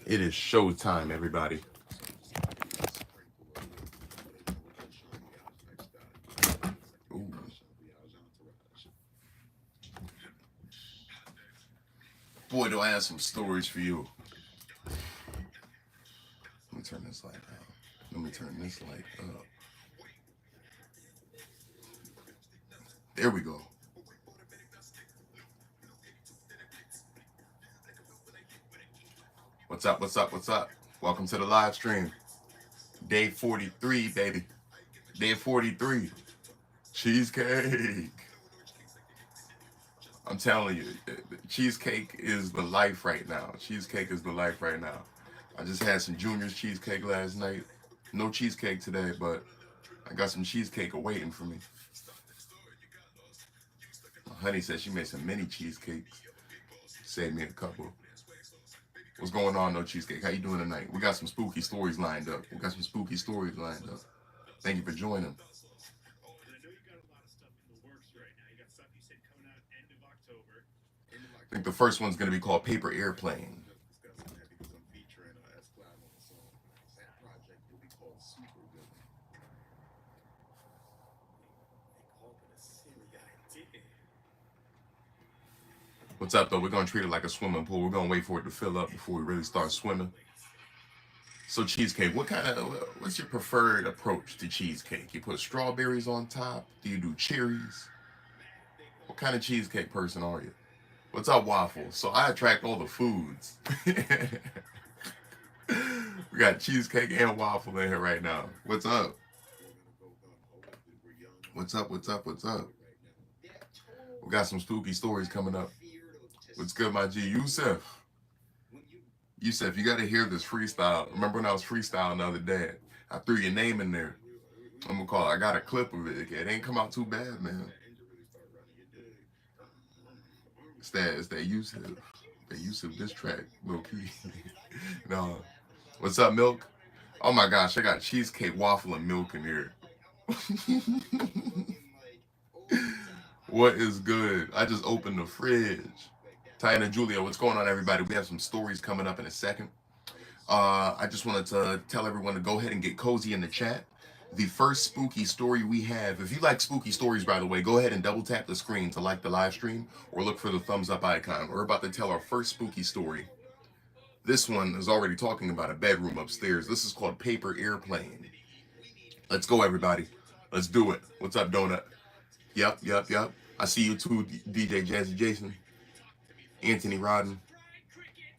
It is showtime, everybody. Ooh. Boy, do I have some stories for you. Let me turn this light down. Let me turn this light up. There we go. What's up? What's up? What's up? Welcome to the live stream. Day 43, baby. Day 43. Cheesecake. I'm telling you, cheesecake is the life right now. Cheesecake is the life right now. I just had some Junior's cheesecake last night. No cheesecake today, but I got some cheesecake awaiting for me. My honey said she made some mini cheesecakes. Saved me a couple. What's going on, No Cheesecake? How you doing tonight? We got some spooky stories lined up. Thank you for joining. I think the first one's going to be called Paper Airplane. What's up, though? We're going to treat it like a swimming pool. We're going to wait for it to fill up before we really start swimming. So cheesecake, what's your preferred approach to cheesecake? You put strawberries on top? Do you do cherries? What kind of cheesecake person are you? What's up, waffle? So I attract all the foods. We got cheesecake and waffle in here right now. What's up? What's up? What's up? What's up? We got some spooky stories coming up. What's good, my G? Yusef, you got to hear this freestyle. Remember when I was freestyling the other day? I threw your name in there. I'm gonna call it. I got a clip of it. It ain't come out too bad, man. It's that Yusef. That Yusef diss track, low key. No. What's up, Milk? Oh my gosh, I got cheesecake, waffle, and milk in here. What is good? I just opened the fridge. Tiana Julia, what's going on, everybody? We have some stories coming up in a second. I just wanted to tell everyone to go ahead and get cozy in the chat. The first spooky story we have, if you like spooky stories, by the way, go ahead and double tap the screen to like the live stream or look for the thumbs up icon. We're about to tell our first spooky story. This one is already talking about a bedroom upstairs. This is called Paper Airplane. Let's go, everybody. Let's do it. What's up, Donut? Yep. I see you too, DJ Jazzy Jason, Anthony Rodden,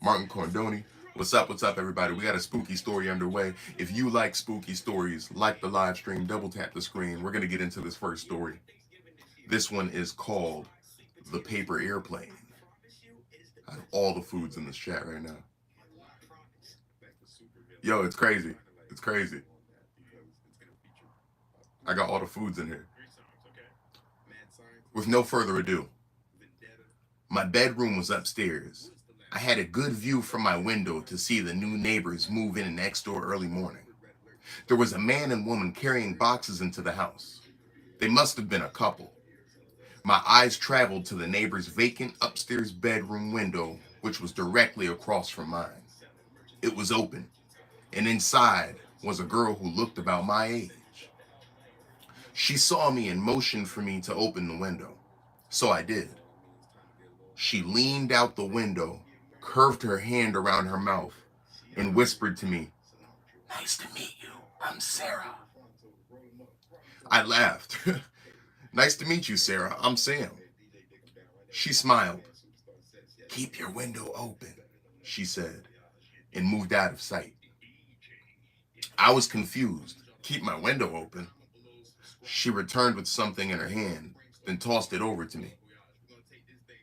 Martin Cordoni. What's up, everybody? We got a spooky story underway. If you like spooky stories, like the live stream, double tap the screen. We're going to get into this first story. This one is called The Paper Airplane. I have all the foods in this chat right now. Yo, it's crazy. It's crazy. I got all the foods in here. With no further ado, my bedroom was upstairs. I had a good view from my window to see the new neighbors move in next door early morning. There was a man and woman carrying boxes into the house. They must have been a couple. My eyes traveled to the neighbor's vacant upstairs bedroom window, which was directly across from mine. It was open, and inside was a girl who looked about my age. She saw me and motioned for me to open the window, so I did. She leaned out the window, curved her hand around her mouth, and whispered to me, "Nice to meet you. I'm Sarah." I laughed. "Nice to meet you, Sarah. I'm Sam." She smiled. "Keep your window open," she said, and moved out of sight. I was confused. Keep my window open? She returned with something in her hand, then tossed it over to me.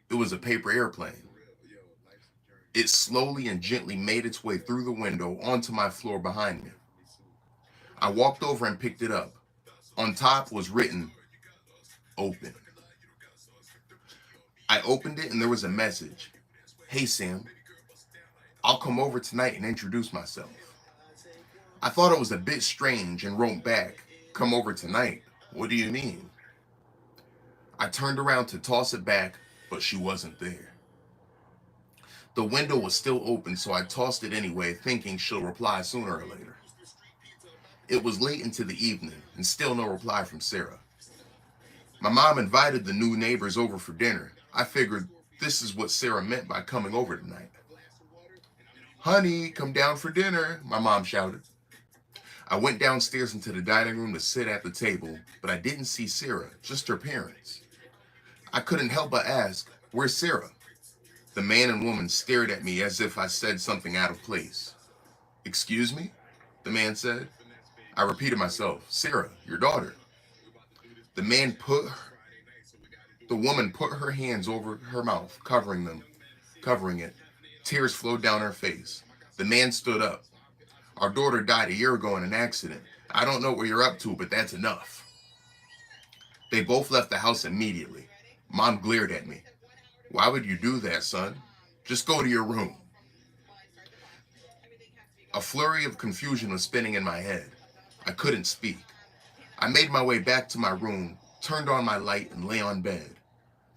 It was a paper airplane. It slowly and gently made its way through the window onto my floor behind me. I walked over and picked it up. On top was written, "Open." I opened it and there was a message. "Hey Sam, I'll come over tonight and introduce myself." I thought it was a bit strange and wrote back, "Come over tonight? What do you mean?" I turned around to toss it back, but she wasn't there. The window was still open, so I tossed it anyway, thinking she'll reply sooner or later. It was late into the evening, and still no reply from Sarah. My mom invited the new neighbors over for dinner. I figured this is what Sarah meant by coming over tonight. "Honey, come down for dinner," my mom shouted. I went downstairs into the dining room to sit at the table, but I didn't see Sarah, just her parents. I couldn't help but ask, "Where's Sarah?" The man and woman stared at me as if I said something out of place. "Excuse me?" the man said. I repeated myself, "Sarah, your daughter." The woman put her hands over her mouth, covering it. Tears flowed down her face. The man stood up. "Our daughter died a year ago in an accident. I don't know what you're up to, but that's enough." They both left the house immediately. Mom glared at me. "Why would you do that, son? Just go to your room." A flurry of confusion was spinning in my head. I couldn't speak. I made my way back to my room, turned on my light, and lay on bed.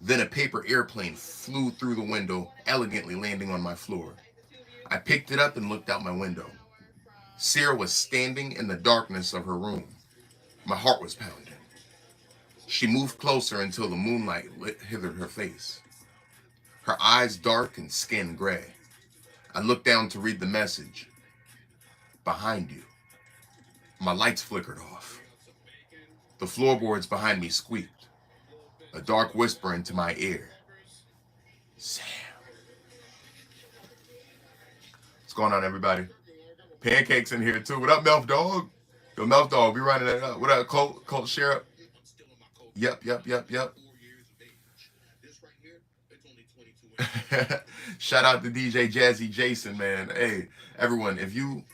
Then a paper airplane flew through the window, elegantly landing on my floor. I picked it up and looked out my window. Sarah was standing in the darkness of her room. My heart was pounding. She moved closer until the moonlight hithered her face. Her eyes dark and skin gray. I looked down to read the message. "Behind you." My lights flickered off. The floorboards behind me squeaked. A dark whisper into my ear. "Sam." What's going on, everybody? Pancakes in here too. What up, Melf Dog? Yo, Melf Dog, we running that up. What up, Colt Sheriff? Yep. Shout out to DJ Jazzy Jason, man. Hey, everyone, if you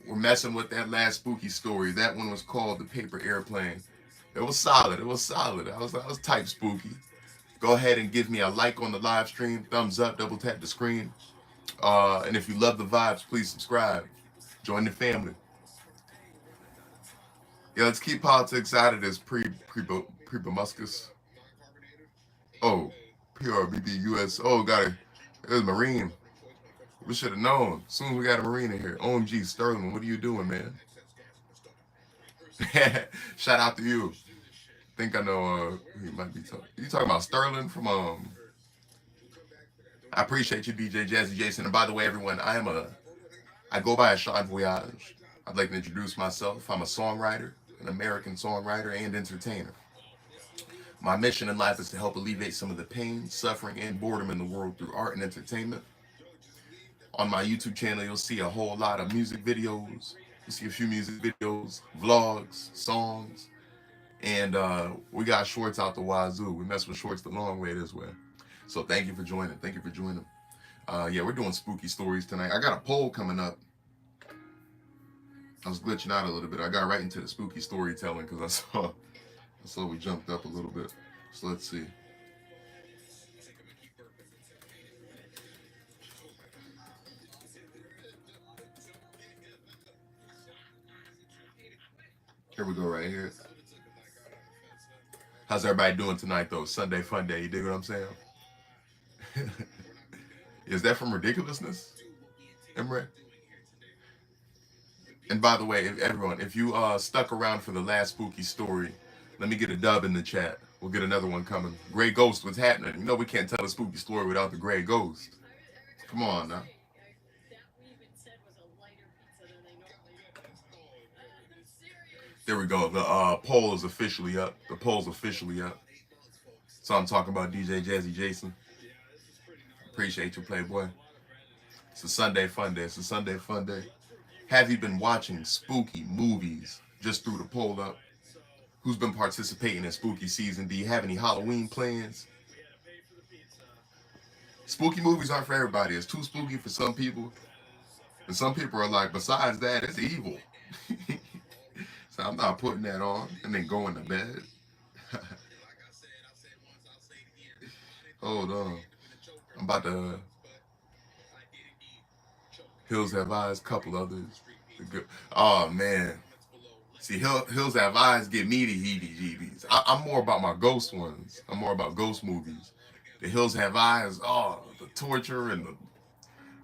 were messing with that last spooky story, that one was called The Paper Airplane. It was solid. I was type spooky. Go ahead and give me a like on the live stream, thumbs up, double tap the screen. And if you love the vibes, please subscribe. Join the family. Yeah, let's keep politics out of this pre-Bamuscus. Oh, PRBBUS. Oh, got it. It was Marine. We should have known. As soon as we got a Marine in here. OMG, Sterling, what are you doing, man? Shout out to you. Think I know he might be talking. You talking about Sterling from I appreciate you, DJ Jazzy Jason. And by the way, everyone, I go by a Sean Voyage. I'd like to introduce myself. I'm a songwriter, an American songwriter and entertainer. My mission in life is to help alleviate some of the pain, suffering, and boredom in the world through art and entertainment. On my YouTube channel, you'll see a whole lot of music videos. You'll see a few music videos, vlogs, songs, and we got shorts out the wazoo. We mess with shorts the long way this way. So thank you for joining. Yeah, we're doing spooky stories tonight. I got a poll coming up. I was glitching out a little bit. I got right into the spooky storytelling because I saw we jumped up a little bit. So let's see. Here we go right here. How's everybody doing tonight though? Sunday fun day. You dig what I'm saying? Is that from Ridiculousness, Emre? And by the way, if you stuck around for the last spooky story, let me get a dub in the chat. We'll get another one coming. Gray Ghost, what's happening? You know we can't tell a spooky story without the Gray Ghost. Come on now. There we go. The poll is officially up. The poll's officially up. So I'm talking about DJ Jazzy Jason. Appreciate you, Playboy. It's a Sunday fun day. Have you been watching spooky movies? Just threw the poll up. Who's been participating in spooky season? Do you have any Halloween plans? Spooky movies aren't for everybody. It's too spooky for some people. And some people are like, besides that, it's evil. So I'm not putting that on and then going to bed. Hold on. I'm about to Hills Have Eyes, couple others. Oh man. See, Hills Have Eyes get me the heebie-jeebies. I'm more about my ghost ones. I'm more about ghost movies. The Hills Have Eyes, the torture and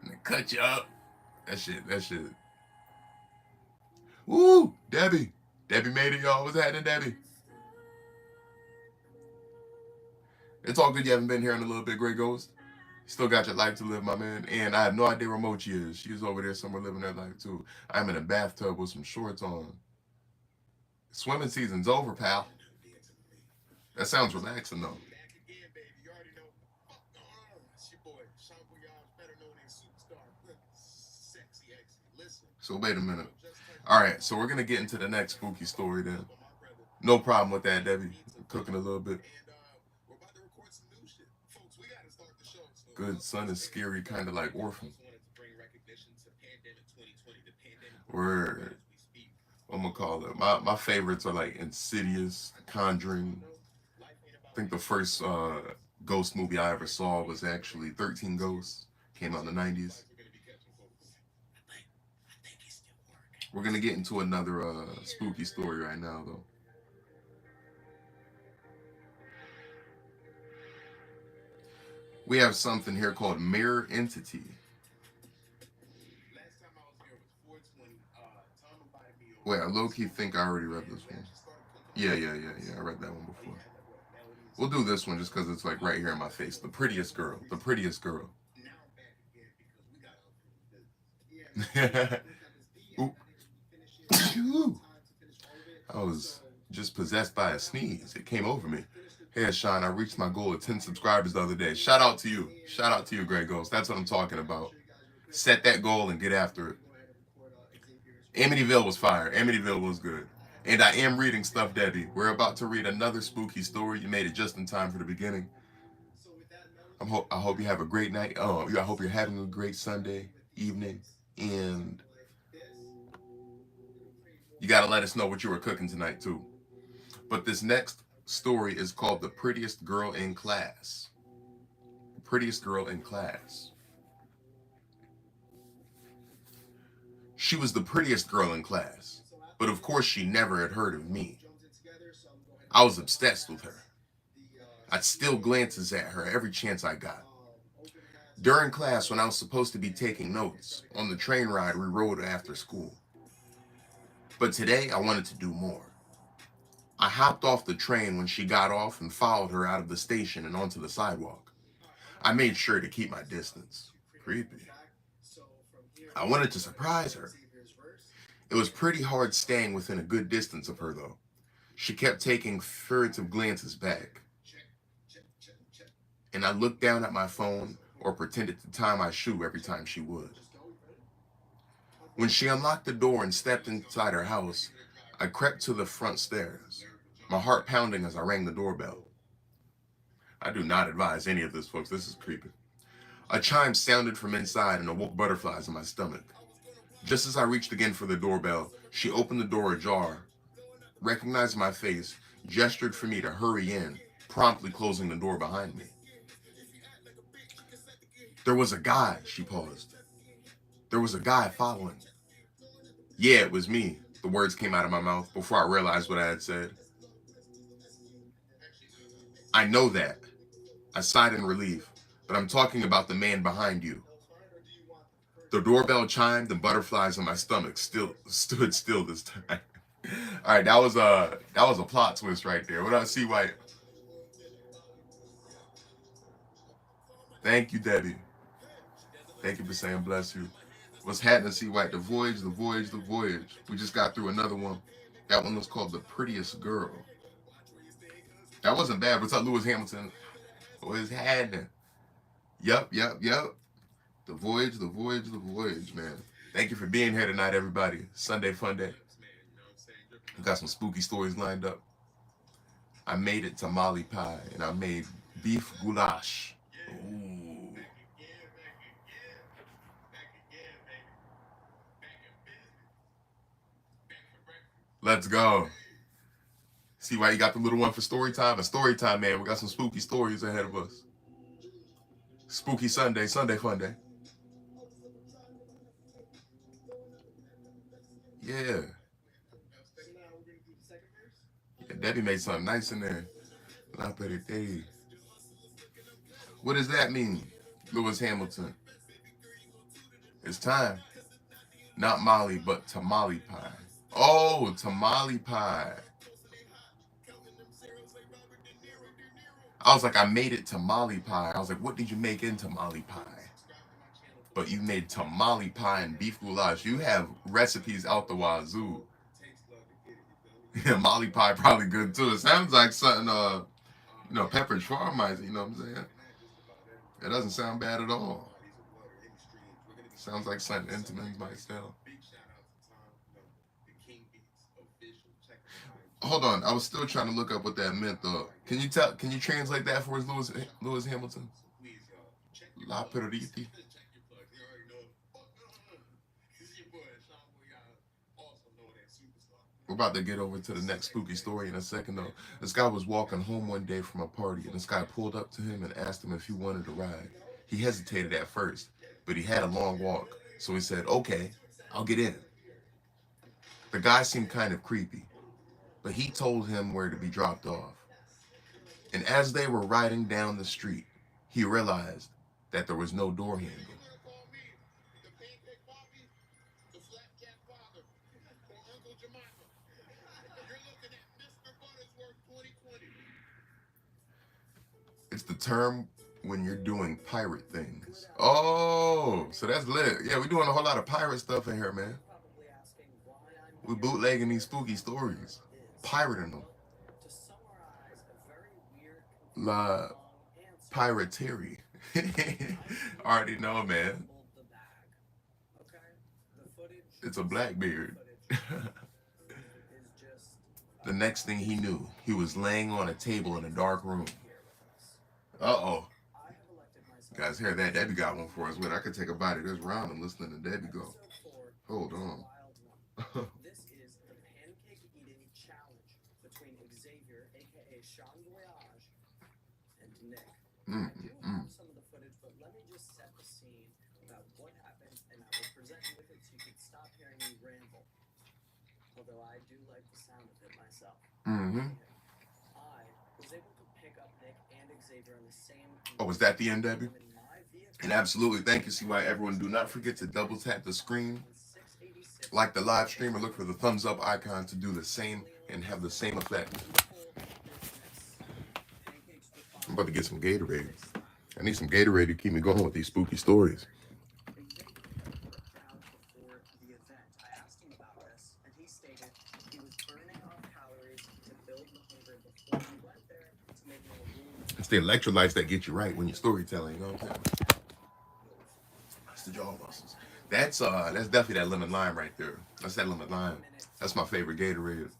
And they cut you up. That shit. Woo! Debbie made it, y'all. What's happening, Debbie? It's all good you haven't been here in a little bit, Grey Ghost. You still got your life to live, my man. And I have no idea where Mochi is. She's over there somewhere living her life, too. I'm in a bathtub with some shorts on. Swimming season's over, pal. That sounds relaxing, though. So wait a minute. All right, so we're going to get into the next spooky story then. No problem with that, Debbie. I'm cooking a little bit. Good son is scary, kind of like Orphan. Word. What I'm going to call it? My favorites are like Insidious, Conjuring. I think the first ghost movie I ever saw was actually 13 Ghosts. Came out in the 90s. We're going to get into another spooky story right now, though. We have something here called Mirror Entity. Wait, I low-key think I already read this one. Yeah. I read that one before. We'll do this one just because it's like right here in my face. The prettiest girl. The prettiest girl. I was just possessed by a sneeze. It came over me. Hey, Sean, I reached my goal of 10 subscribers the other day. Shout out to you. Shout out to you, Grey Ghost. That's what I'm talking about. Set that goal and get after it. Amityville was fire. Amityville was good. And I am reading Stuff Debbie. We're about to read another spooky story. You made it just in time for the beginning. I hope you have a great night. Oh, I hope you're having a great Sunday evening. And you got to let us know what you were cooking tonight, too. But this next story is called The Prettiest Girl in Class. The Prettiest Girl in Class. She was the prettiest girl in class, but of course she never had heard of me. I was obsessed with her. I'd steal glances at her every chance I got. During class, when I was supposed to be taking notes, on the train ride we rode after school. But today, I wanted to do more. I hopped off the train when she got off and followed her out of the station and onto the sidewalk. I made sure to keep my distance. Creepy. I wanted to surprise her. It was pretty hard staying within a good distance of her, though. She kept taking furtive glances back. And I looked down at my phone or pretended to tie my shoe every time she would. When she unlocked the door and stepped inside her house, I crept to the front stairs, my heart pounding as I rang the doorbell. I do not advise any of this, folks. This is creepy. A chime sounded from inside and awoke butterflies in my stomach. Just as I reached again for the doorbell, she opened the door ajar, recognized my face, gestured for me to hurry in, promptly closing the door behind me. There was a guy, she paused. There was a guy following. Yeah, it was me. The words came out of my mouth before I realized what I had said. I know that. I sighed in relief, but I'm talking about the man behind you. The doorbell chimed, the butterflies in my stomach stood still this time. All right, that was a plot twist right there. What up, C White? Thank you, Debbie. Thank you for saying bless you. What's happening, C White? The voyage, the voyage, the voyage. We just got through another one. That one was called The Prettiest Girl. That wasn't bad. What's up, Lewis Hamilton? What is happening? Yup. The voyage, the voyage, the voyage, man. Thank you for being here tonight, everybody. Sunday fun day. We got some spooky stories lined up. I made it tamale pie, and I made beef goulash. Ooh. Let's go. See why you got the little one for story time? A story time, man. We got some spooky stories ahead of us. Spooky Sunday, Sunday fun day. Yeah. Debbie made something nice in there. What does that mean, Lewis Hamilton? It's time. Not Molly, but tamale pie. Oh, tamale pie. I was like, I made it tamale pie. I was like, what did you make in tamale pie? But you made tamale pie and beef goulash. You have recipes out the wazoo. Yeah, Molly pie probably good too. It sounds like something Pepperidge Farm might, you know what I'm saying? It doesn't sound bad at all. Sounds like something Intamin's might sell. Hold on, I was still trying to look up what that meant though. Can you translate that for us, Lewis Hamilton? La Perriti. We're about to get over to the next spooky story in a second though. This guy was walking home one day from a party and this guy pulled up to him and asked him if he wanted to ride. He hesitated at first, but he had a long walk. So he said, okay, I'll get in. The guy seemed kind of creepy, but he told him where to be dropped off. And as they were riding down the street, he realized that there was no door handle. It's the term when you're doing pirate things. Oh, so that's lit. Yeah, we're doing a whole lot of pirate stuff in here, man. We bootlegging these spooky stories, pirating them. La piraterie. Already know, man. It's a Blackbeard. The next thing he knew, he was laying on a table in a dark room. Uh-oh. You guys hear that? Debbie got one for us. Wait, I could take a bite of this round and listen to Debbie go. Hold on. This is the pancake eating challenge between Xavier, aka Sean Voyage, and Nick. I do have some of the footage, but let me just set the scene about what happened, and I will present you with it so you can stop hearing me ramble. Although I do like the sound of it myself. Mm-hmm. I was able to pick up Nick and Xavier on the same. Oh, was that the end, Debbie? And absolutely, thank you, CY. Everyone, do not forget to double tap the screen, like the live stream, or look for the thumbs up icon to do the same and have the same effect. I'm about to get some Gatorade. I need some Gatorade to keep me going with these spooky stories. It's the electrolytes that get you right when you're storytelling, you know what I'm saying? That's the jaw muscles. That's definitely that lemon lime right there. That's that lemon lime. That's my favorite Gatorade.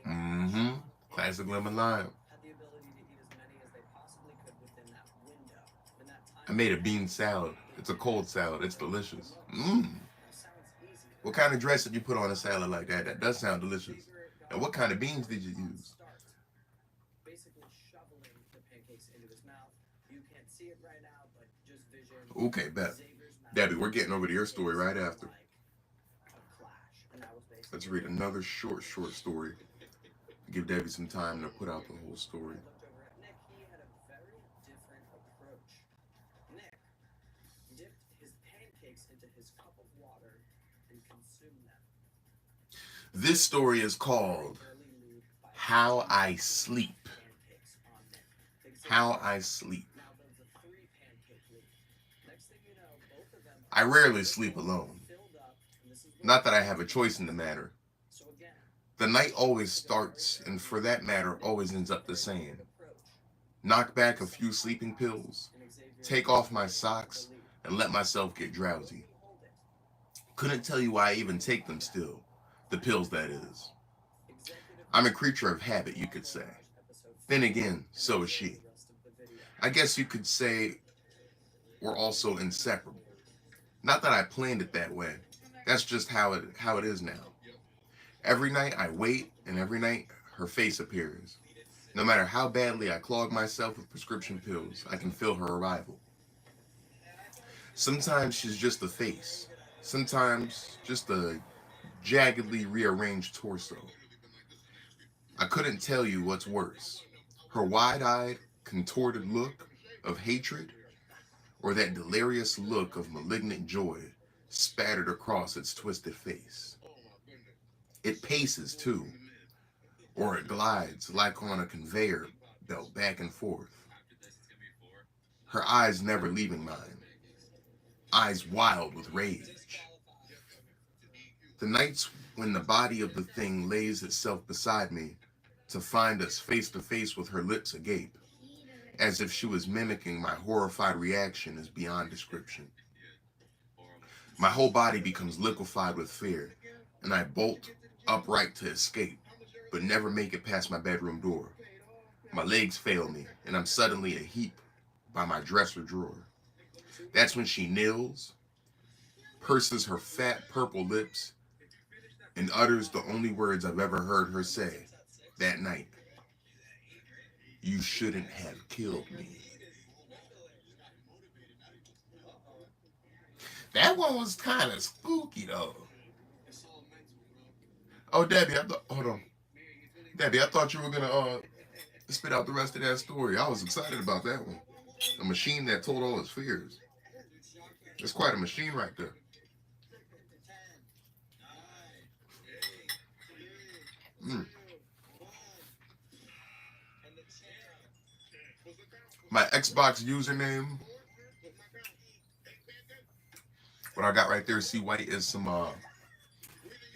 Mm-hmm. Classic lemon lime. I made a bean salad. It's a cold salad. It's delicious. Mmm. What kind of dressing you put on a salad like that? That does sound delicious. And what kind of beans did you use? Okay, bet. Debbie, we're getting over to your story right after. Let's read another short story. Give Debbie some time to put out the whole story. This story is called How I Sleep. How I Sleep. I rarely sleep alone. Not that I have a choice in the matter. The night always starts, and for that matter, always ends up the same. Knock back a few sleeping pills, take off my socks, and let myself get drowsy. Couldn't tell you why I even take them still. The pills, that is. I'm a creature of habit, you could say. Then again, so is she. I guess you could say we're also inseparable. Not that I planned it that way. That's just how it is now. Every night I wait, and every night her face appears. No matter how badly I clog myself with prescription pills, I can feel her arrival. Sometimes she's just a face. Sometimes just a jaggedly rearranged torso. I couldn't tell you what's worse. Her wide-eyed, contorted look of hatred, or that delirious look of malignant joy spattered across its twisted face. It paces too, or it glides like on a conveyor belt back and forth, her eyes never leaving mine, eyes wild with rage. The nights when the body of the thing lays itself beside me to find us face to face with her lips agape, as if she was mimicking my horrified reaction, is beyond description. My whole body becomes liquefied with fear, and I bolt upright to escape, but never make it past my bedroom door. My legs fail me, and I'm suddenly a heap by my dresser drawer. That's when she kneels, purses her fat purple lips, and utters the only words I've ever heard her say that night. You shouldn't have killed me. That one was kind of spooky though. Oh, Debbie, hold on. Debbie, I thought you were gonna spit out the rest of that story. I was excited about that one. A machine that told all its fears. That's quite a machine right there. Mm. My Xbox username, what I got right there, see White, is some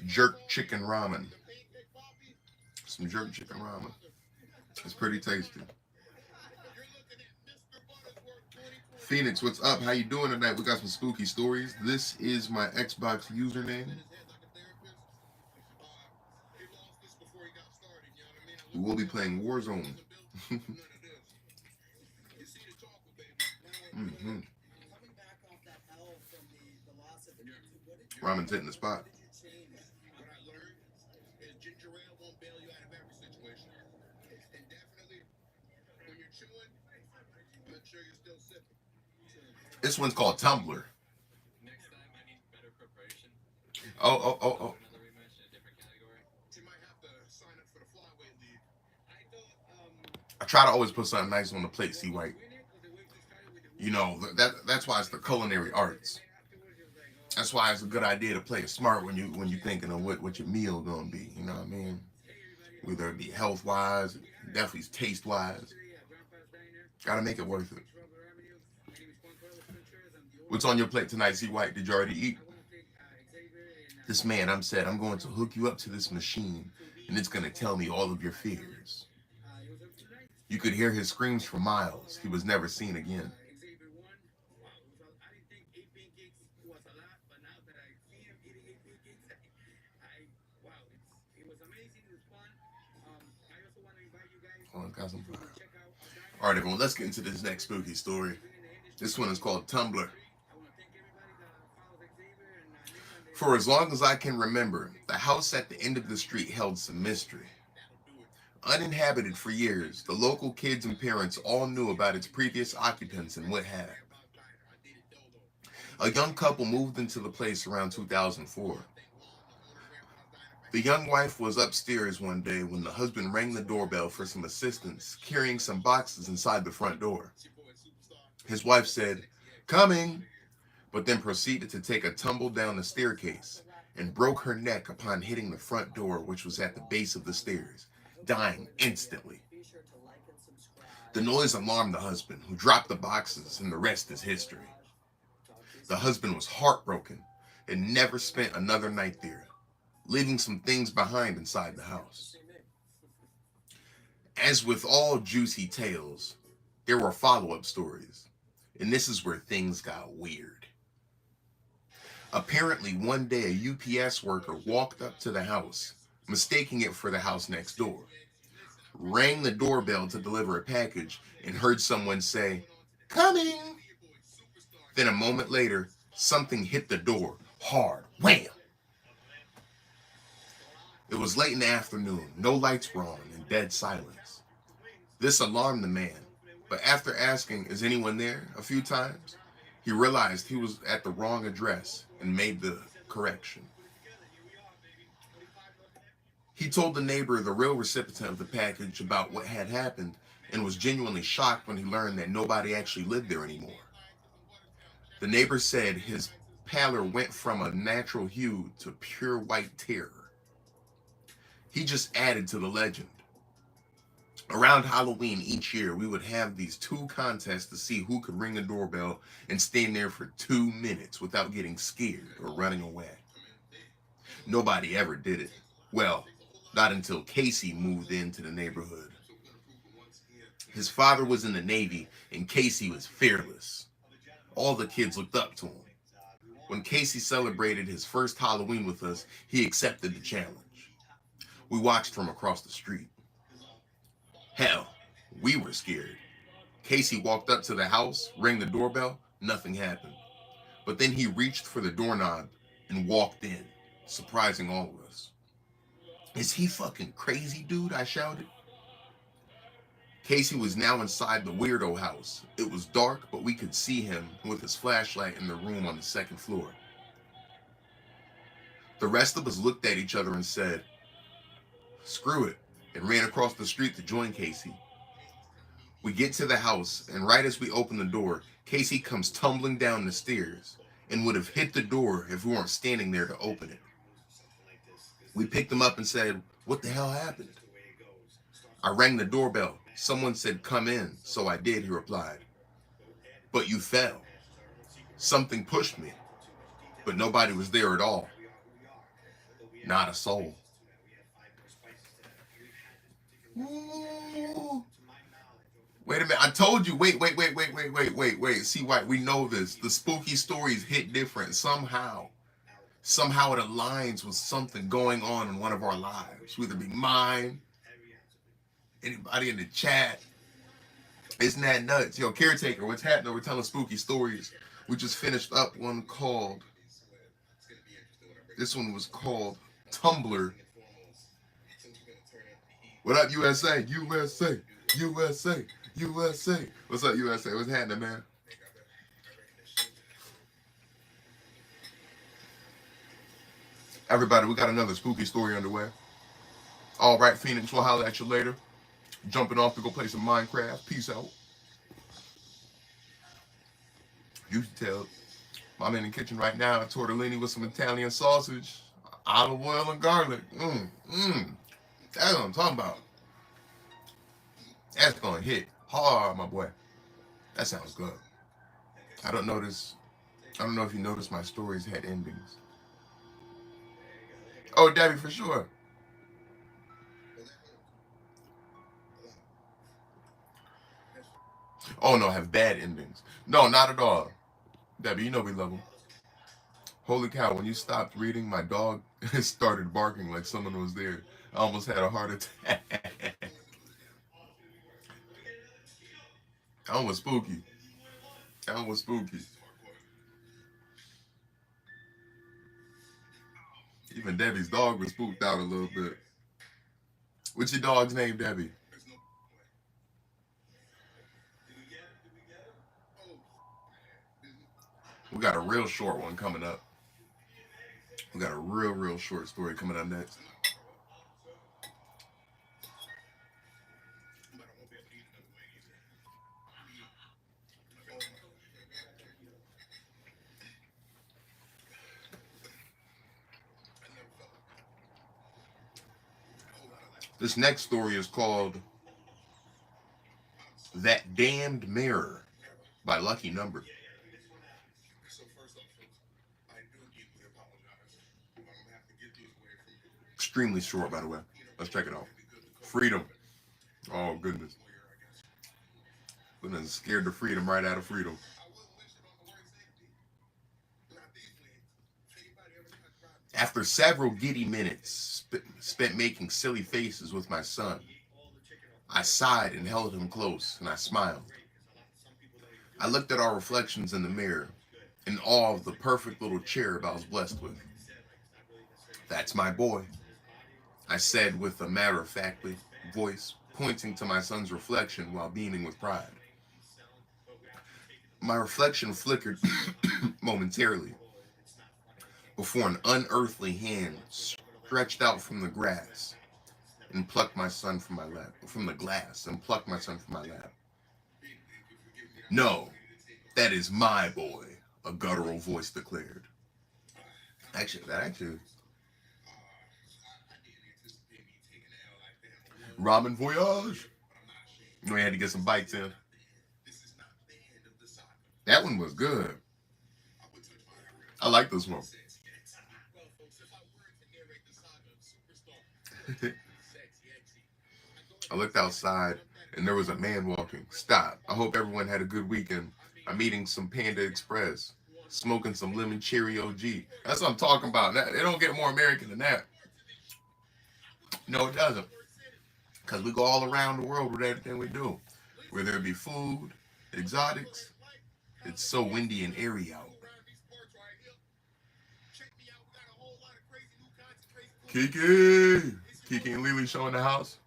jerk chicken ramen. Some jerk chicken ramen. It's pretty tasty. Phoenix, what's up? How you doing tonight? We got some spooky stories. This is my Xbox username. We will be playing Warzone. Mm-hmm. Ramen's hitting the spot. This one's called Tumblr. Oh. I try to always put something nice on the plate, see White. You know, that's why it's the culinary arts. That's why it's a good idea to play it smart when you're thinking of what your meal gonna be. You know what I mean? Whether it be health wise, definitely taste wise. Gotta make it worth it. What's on your plate tonight, C White? Did you already eat? This man, I'm going to hook you up to this machine, and it's gonna tell me all of your fears. You could hear his screams for miles. He was never seen again. Oh, got some fire. All right, everyone, let's get into this next spooky story. This one is called Tumblr. For as long as I can remember, the house at the end of the street held some mystery. Uninhabited for years, the local kids and parents all knew about its previous occupants and what had. A young couple moved into the place around 2004. The young wife was upstairs one day when the husband rang the doorbell for some assistance, carrying some boxes inside the front door. His wife said, "Coming," but then proceeded to take a tumble down the staircase and broke her neck upon hitting the front door, which was at the base of the stairs, dying instantly. The noise alarmed the husband, who dropped the boxes, and the rest is history. The husband was heartbroken and never spent another night there, leaving some things behind inside the house. As with all juicy tales, there were follow-up stories, and this is where things got weird. Apparently, one day a UPS worker walked up to the house, mistaking it for the house next door, rang the doorbell to deliver a package, and heard someone say, "Coming." Then a moment later, something hit the door hard. Wham! It was late in the afternoon, no lights were on, and dead silence. This alarmed the man, but after asking, "Is anyone there?" a few times, he realized he was at the wrong address and made the correction. He told the neighbor, the real recipient of the package, about what had happened, and was genuinely shocked when he learned that nobody actually lived there anymore. The neighbor said his pallor went from a natural hue to pure white terror. He just added to the legend. Around Halloween each year, we would have these two contests to see who could ring the doorbell and stand there for 2 minutes without getting scared or running away. Nobody ever did it. Well, not until Casey moved into the neighborhood. His father was in the Navy, and Casey was fearless. All the kids looked up to him. When Casey celebrated his first Halloween with us, he accepted the challenge. We watched from across the street. Hell, we were scared. Casey walked up to the house, rang the doorbell, nothing happened. But then he reached for the doorknob and walked in, surprising all of us. Is he fucking crazy, dude? I shouted. Casey was now inside the weirdo house. It was dark, but we could see him with his flashlight in the room on the second floor. The rest of us looked at each other and said, screw it, and ran across the street to join Casey. We get to the house, and right as we open the door, Casey comes tumbling down the stairs and would have hit the door if we weren't standing there to open it. We picked him up and said, what the hell happened? I rang the doorbell. Someone said, come in, so I did, he replied. But you fell. Something pushed me, but nobody was there at all. Not a soul. Ooh. Wait a minute, I told you, wait. See, why we know this. The spooky stories hit different somehow. Somehow it aligns with something going on in one of our lives, whether it be mine, anybody in the chat. Isn't that nuts? Yo, Caretaker, what's happening? We're telling spooky stories. We just finished up one called, this one was called Tumblr. What up, USA? USA, USA, USA. What's up, USA? What's happening, man? Everybody, we got another spooky story underway. All right, Phoenix, we'll holler at you later. Jumping off to go play some Minecraft. Peace out. You can tell. I'm in the kitchen right now. A tortellini with some Italian sausage, olive oil, and garlic. That's what I'm talking about. That's gonna hit hard, my boy. That sounds good. I don't know if you noticed my stories had endings. Oh, Debbie, for sure. Oh no, have bad endings. No, not at all. Debbie, you know we love them. Holy cow, when you stopped reading, my dog started barking like someone was there. I almost had a heart attack. That one was spooky. That one was spooky. Even Debbie's dog was spooked out a little bit. What's your dog's name, Debbie? We got a real short one coming up. We got a real short story coming up next. This next story is called That Damned Mirror by Lucky Number. Extremely short, by the way. Let's check it out. Freedom. Oh, goodness. Goodness, scared the freedom right out of freedom. After several giddy minutes spent making silly faces with my son, I sighed and held him close, and I smiled. I looked at our reflections in the mirror, in awe of the perfect little cherub I was blessed with. That's my boy, I said with a matter-of-factly voice, pointing to my son's reflection while beaming with pride. My reflection flickered momentarily before an unearthly hand stretched out from the grass and plucked my son from my lap, from the glass, and plucked my son from my lap. No, that is my boy, a guttural voice declared. That actually. Ramen voyage. You know, we had to get some bites in. That one was good. I like this one. I looked outside and there was a man walking. Stop. I hope everyone had a good weekend. I'm eating some Panda Express, smoking some lemon cherry OG. That's what I'm talking about. It don't get more American than that. No, it doesn't. Because we go all around the world with everything we do. Whether it be food, exotics. It's so windy and airy out. Kiki! Kiki and Lily showing the house.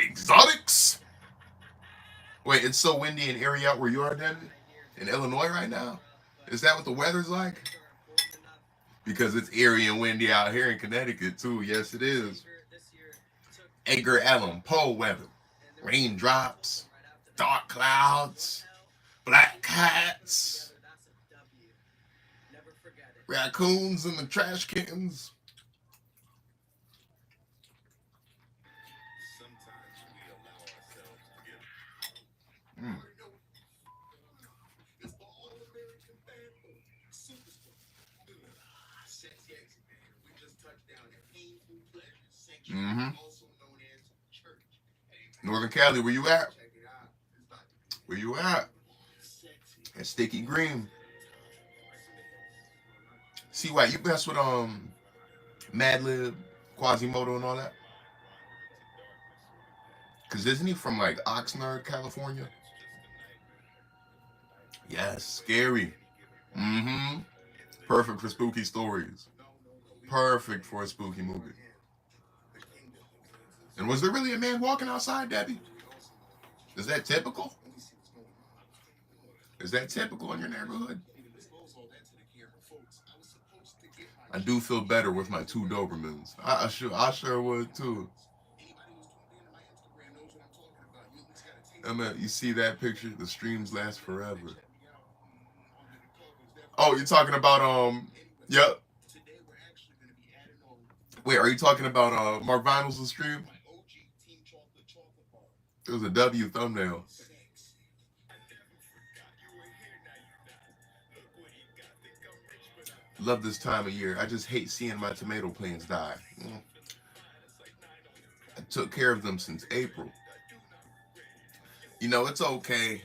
Exotics! Wait, it's so windy and airy out where you are, Debbie? In Illinois right now? Is that what the weather's like? Because it's airy and windy out here in Connecticut, too. Yes, it is. Edgar Allan Poe weather. Raindrops, dark clouds, black cats, raccoons in the trash cans. Mm. Mm-hmm. Northern Cali, where you at? Where you at? At Sticky Green. See why you mess with Madlib, Quasimodo, and all that? Cause isn't he from like Oxnard, California? Yes, scary. Mm-hmm. Perfect for spooky stories. Perfect for a spooky movie. And was there really a man walking outside, Debbie? Is that typical? Is that typical in your neighborhood? I do feel better with my 2 Dobermans. I sure would too. You see that picture? The streams last forever. Oh, you're talking about yep. Wait, are you talking about Mark Vinyls' stream? It was a W thumbnail. Love this time of year. I just hate seeing my tomato plants die. I took care of them since April. You know, it's okay.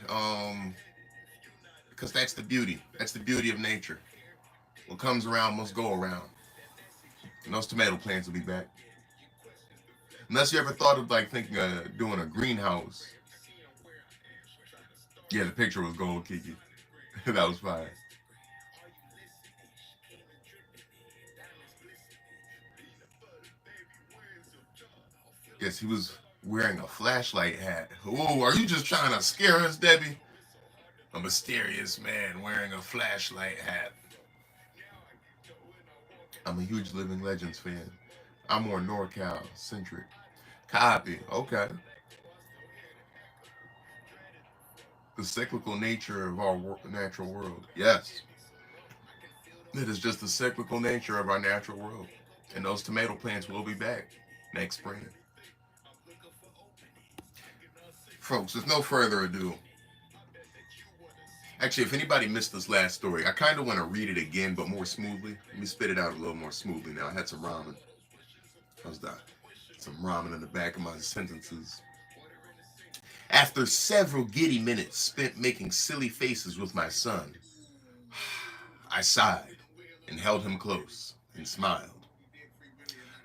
Because that's the beauty. That's the beauty of nature. What comes around must go around. And those tomato plants will be back. Unless you ever thought of like thinking of doing a greenhouse. Yeah, the picture was gold, Kiki. That was fine. Yes, he was wearing a flashlight hat. Ooh, are you just trying to scare us, Debbie? A mysterious man wearing a flashlight hat. I'm a huge Living Legends fan. I'm more NorCal centric. Copy. Okay. The cyclical nature of our natural world. Yes. It is just the cyclical nature of our natural world. And those tomato plants will be back next spring. Folks, with no further ado. Actually, if anybody missed this last story, I kind of want to read it again, but more smoothly. Let me spit it out a little more smoothly now. I had some ramen. How's that? Some ramen in the back of my sentences. After several giddy minutes spent making silly faces with my son, I sighed and held him close and smiled.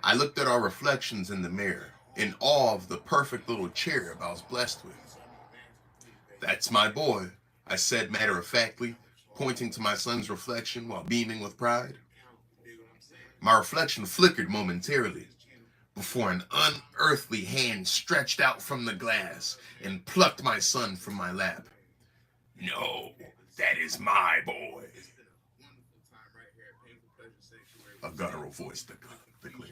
I looked at our reflections in the mirror, in awe of the perfect little cherub I was blessed with. That's my boy, I said matter-of-factly, pointing to my son's reflection while beaming with pride. My reflection flickered momentarily before an unearthly hand stretched out from the glass and plucked my son from my lap. No, that is my boy, a guttural voice declared.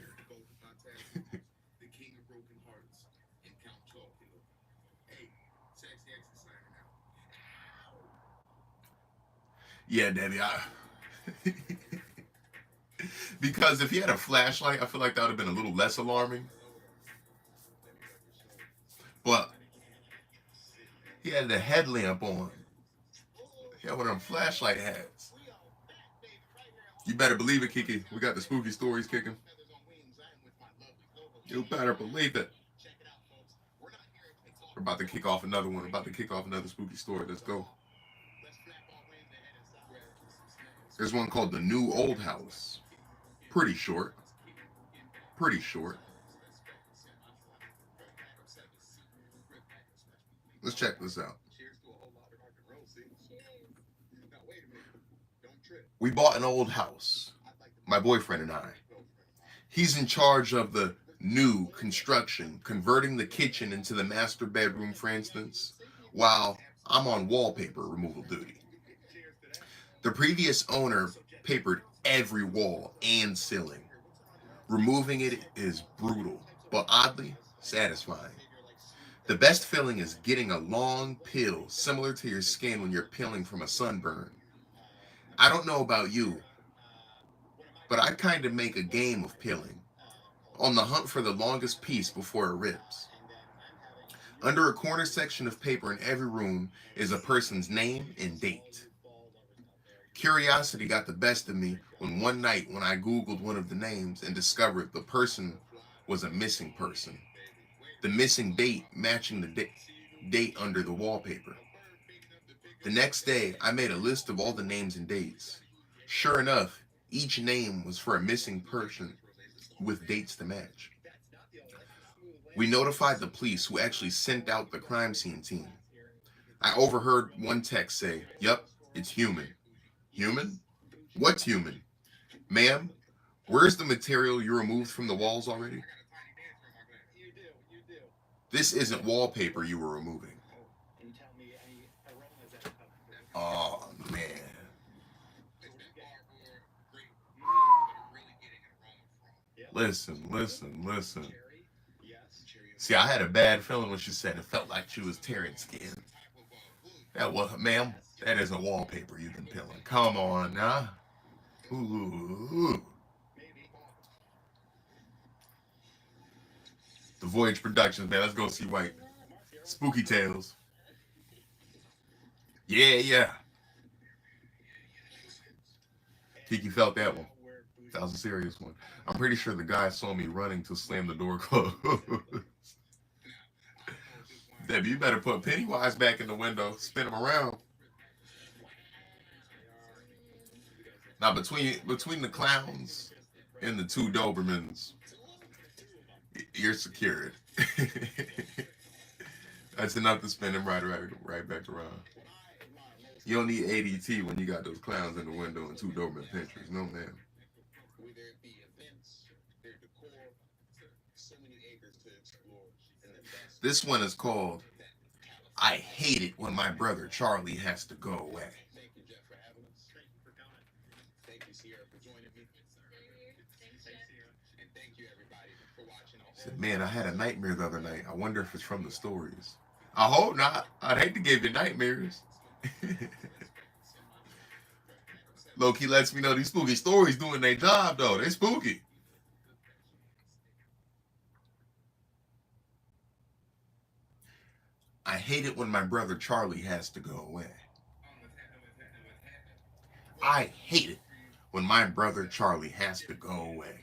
Yeah, Debbie. Because if he had a flashlight, I feel like that would have been a little less alarming. But he had the headlamp on. He had one of them flashlight hats. You better believe it, Kiki. We got the spooky stories kicking. You better believe it. We're about to kick off another one. We're about to kick off another spooky story. Let's go. There's one called The New Old House. Pretty short. Pretty short. Let's check this out. We bought an old house, my boyfriend and I. He's in charge of the new construction, converting the kitchen into the master bedroom, for instance, while I'm on wallpaper removal duty. The previous owner papered every wall and ceiling. Removing it is brutal, but oddly satisfying. The best feeling is getting a long peel similar to your skin when you're peeling from a sunburn. I don't know about you, but I kind of make a game of peeling, on the hunt for the longest piece before it rips. Under a corner section of paper in every room is a person's name and date. Curiosity got the best of me one night when I Googled one of the names and discovered the person was a missing person. The missing date matching the date under the wallpaper. The next day, I made a list of all the names and dates. Sure enough, each name was for a missing person with dates to match. We notified the police, who actually sent out the crime scene team. I overheard one text say, "Yup, it's human." Human? What's human? Ma'am, where's the material you removed from the walls already? This isn't wallpaper you were removing. Oh, man. Listen, listen, listen. See, I had a bad feeling when she said it felt like she was tearing skin. That was, ma'am, that isn't wallpaper you've been peeling. Come on now. Ooh. The Voyage Productions, man. Let's go see White. Spooky Tales. Yeah, yeah. Kiki felt that one. That was a serious one. I'm pretty sure the guy saw me running to slam the door closed. Debbie, you better put Pennywise back in the window. Spin him around. Now between the clowns and the two Dobermans, you're secured. That's enough to spin him right back around. You don't need ADT when you got those clowns in the window and two Doberman pinchers. No, man. This one is called "I Hate It When My Brother Charlie Has to Go Away." Said, man, I had a nightmare the other night. I wonder if it's from the stories. I hope not. I'd hate to give you nightmares. Loki lets me know these spooky stories doing their job, though. They spooky. I hate it when my brother Charlie has to go away. I hate it when my brother Charlie has to go away.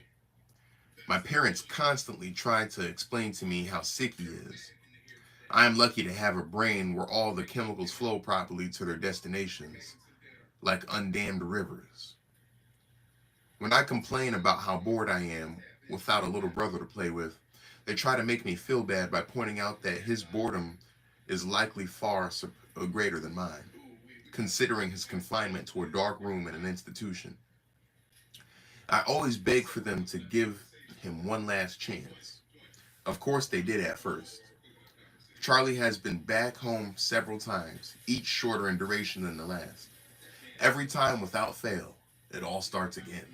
My parents constantly try to explain to me how sick he is. I am lucky to have a brain where all the chemicals flow properly to their destinations, like undammed rivers. When I complain about how bored I am without a little brother to play with, they try to make me feel bad by pointing out that his boredom is likely greater than mine, considering his confinement to a dark room in an institution. I always beg for them to give him one last chance. Of course, they did at first. Charlie has been back home several times, each shorter in duration than the last. Every time, without fail, it all starts again.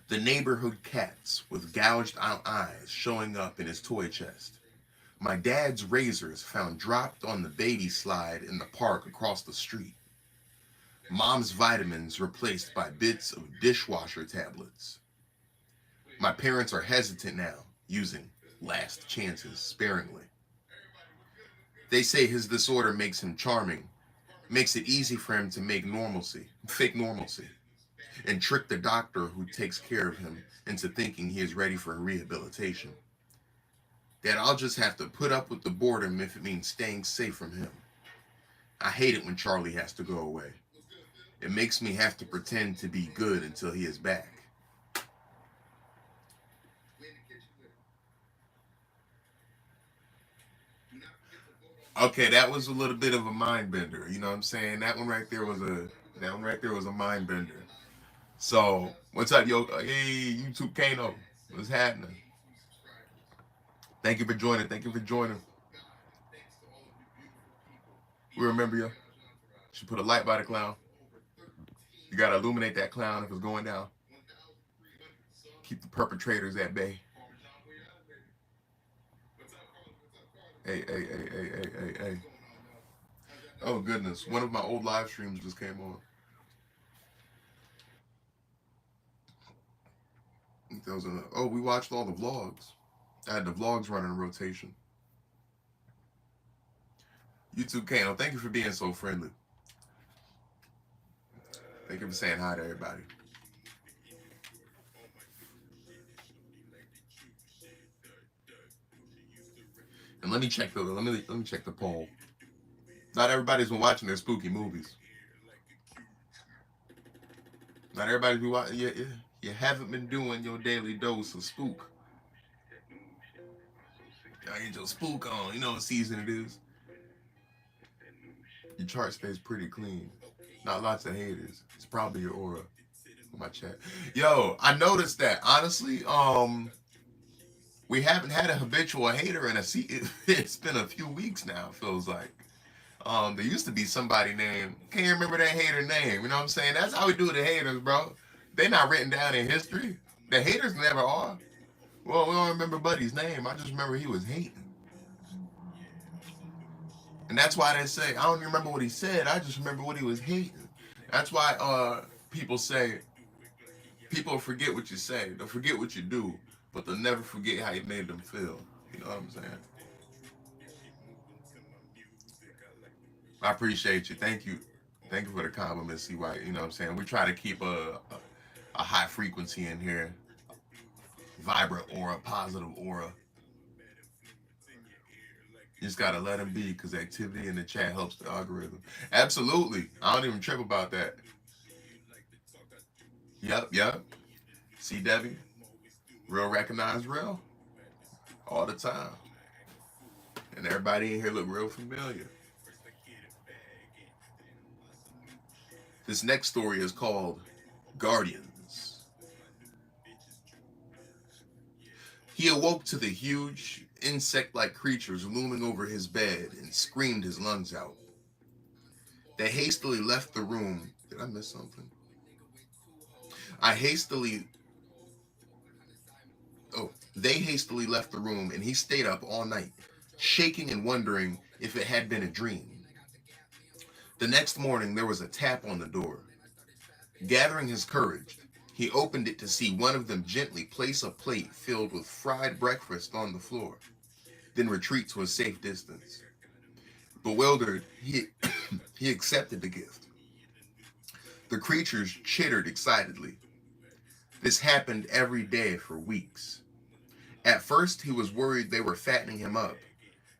The neighborhood cats with gouged out eyes showing up in his toy chest. My dad's razors found dropped on the baby slide in the park across the street. Mom's vitamins replaced by bits of dishwasher tablets. My parents are hesitant now, using last chances sparingly. They say his disorder makes him charming, makes it easy for him to make fake normalcy, and trick the doctor who takes care of him into thinking he is ready for rehabilitation. That I'll just have to put up with the boredom if it means staying safe from him. I hate it when Charlie has to go away. It makes me have to pretend to be good until he is back. Okay, that was a little bit of a mind bender. You know what I'm saying? That one right there was a mind bender. So, what's up, yo? Hey, YouTube Kano. What's happening? Thank you for joining. Thank you for joining. We remember you. Should put a light by the clown. You gotta illuminate that clown if it's going down. Keep the perpetrators at bay. Hey, hey, hey, hey, hey, hey, hey. Oh goodness, one of my old live streams just came on. We watched all the vlogs. I had the vlogs running in rotation. YouTube Kano, thank you for being so friendly. Thank you for saying hi to everybody. And let me check the poll. Not everybody's been watching their spooky movies. Not everybody's been watching. You haven't been doing your daily dose of spook. I get your spook on. You know what season it is. Your chart stays pretty clean. Not lots of haters. It's probably your aura. My chat. Yo, I noticed that honestly. We haven't had a habitual hater in a seat. It's been a few weeks now. Feels like. There used to be somebody named. Can't remember that hater name. You know what I'm saying? That's how we do the haters, bro. They're not written down in history. The haters never are. Well, we don't remember Buddy's name. I just remember he was hating. And that's why they say, I don't even remember what he said. I just remember what he was hating. That's why people say, people forget what you say. They'll forget what you do, but they'll never forget how you made them feel. You know what I'm saying? I appreciate you. Thank you. Thank you for the compliment, CY. You know what I'm saying? We try to keep a high frequency in here. Vibrant aura, positive aura. You just gotta let them be because activity in the chat helps the algorithm. Absolutely. I don't even trip about that. Yep, yep. See, Debbie? Real recognize real all the time. And everybody in here look real familiar. This next story is called Guardians. He awoke to the huge, insect-like creatures looming over his bed and screamed his lungs out. They hastily left the room. Did I miss something? I hastily. Oh, they hastily left the room and he stayed up all night, shaking and wondering if it had been a dream. The next morning, there was a tap on the door. Gathering his courage, he opened it to see one of them gently place a plate filled with fried breakfast on the floor, then retreat to a safe distance. Bewildered, he accepted the gift. The creatures chittered excitedly. This happened every day for weeks. At first, he was worried they were fattening him up,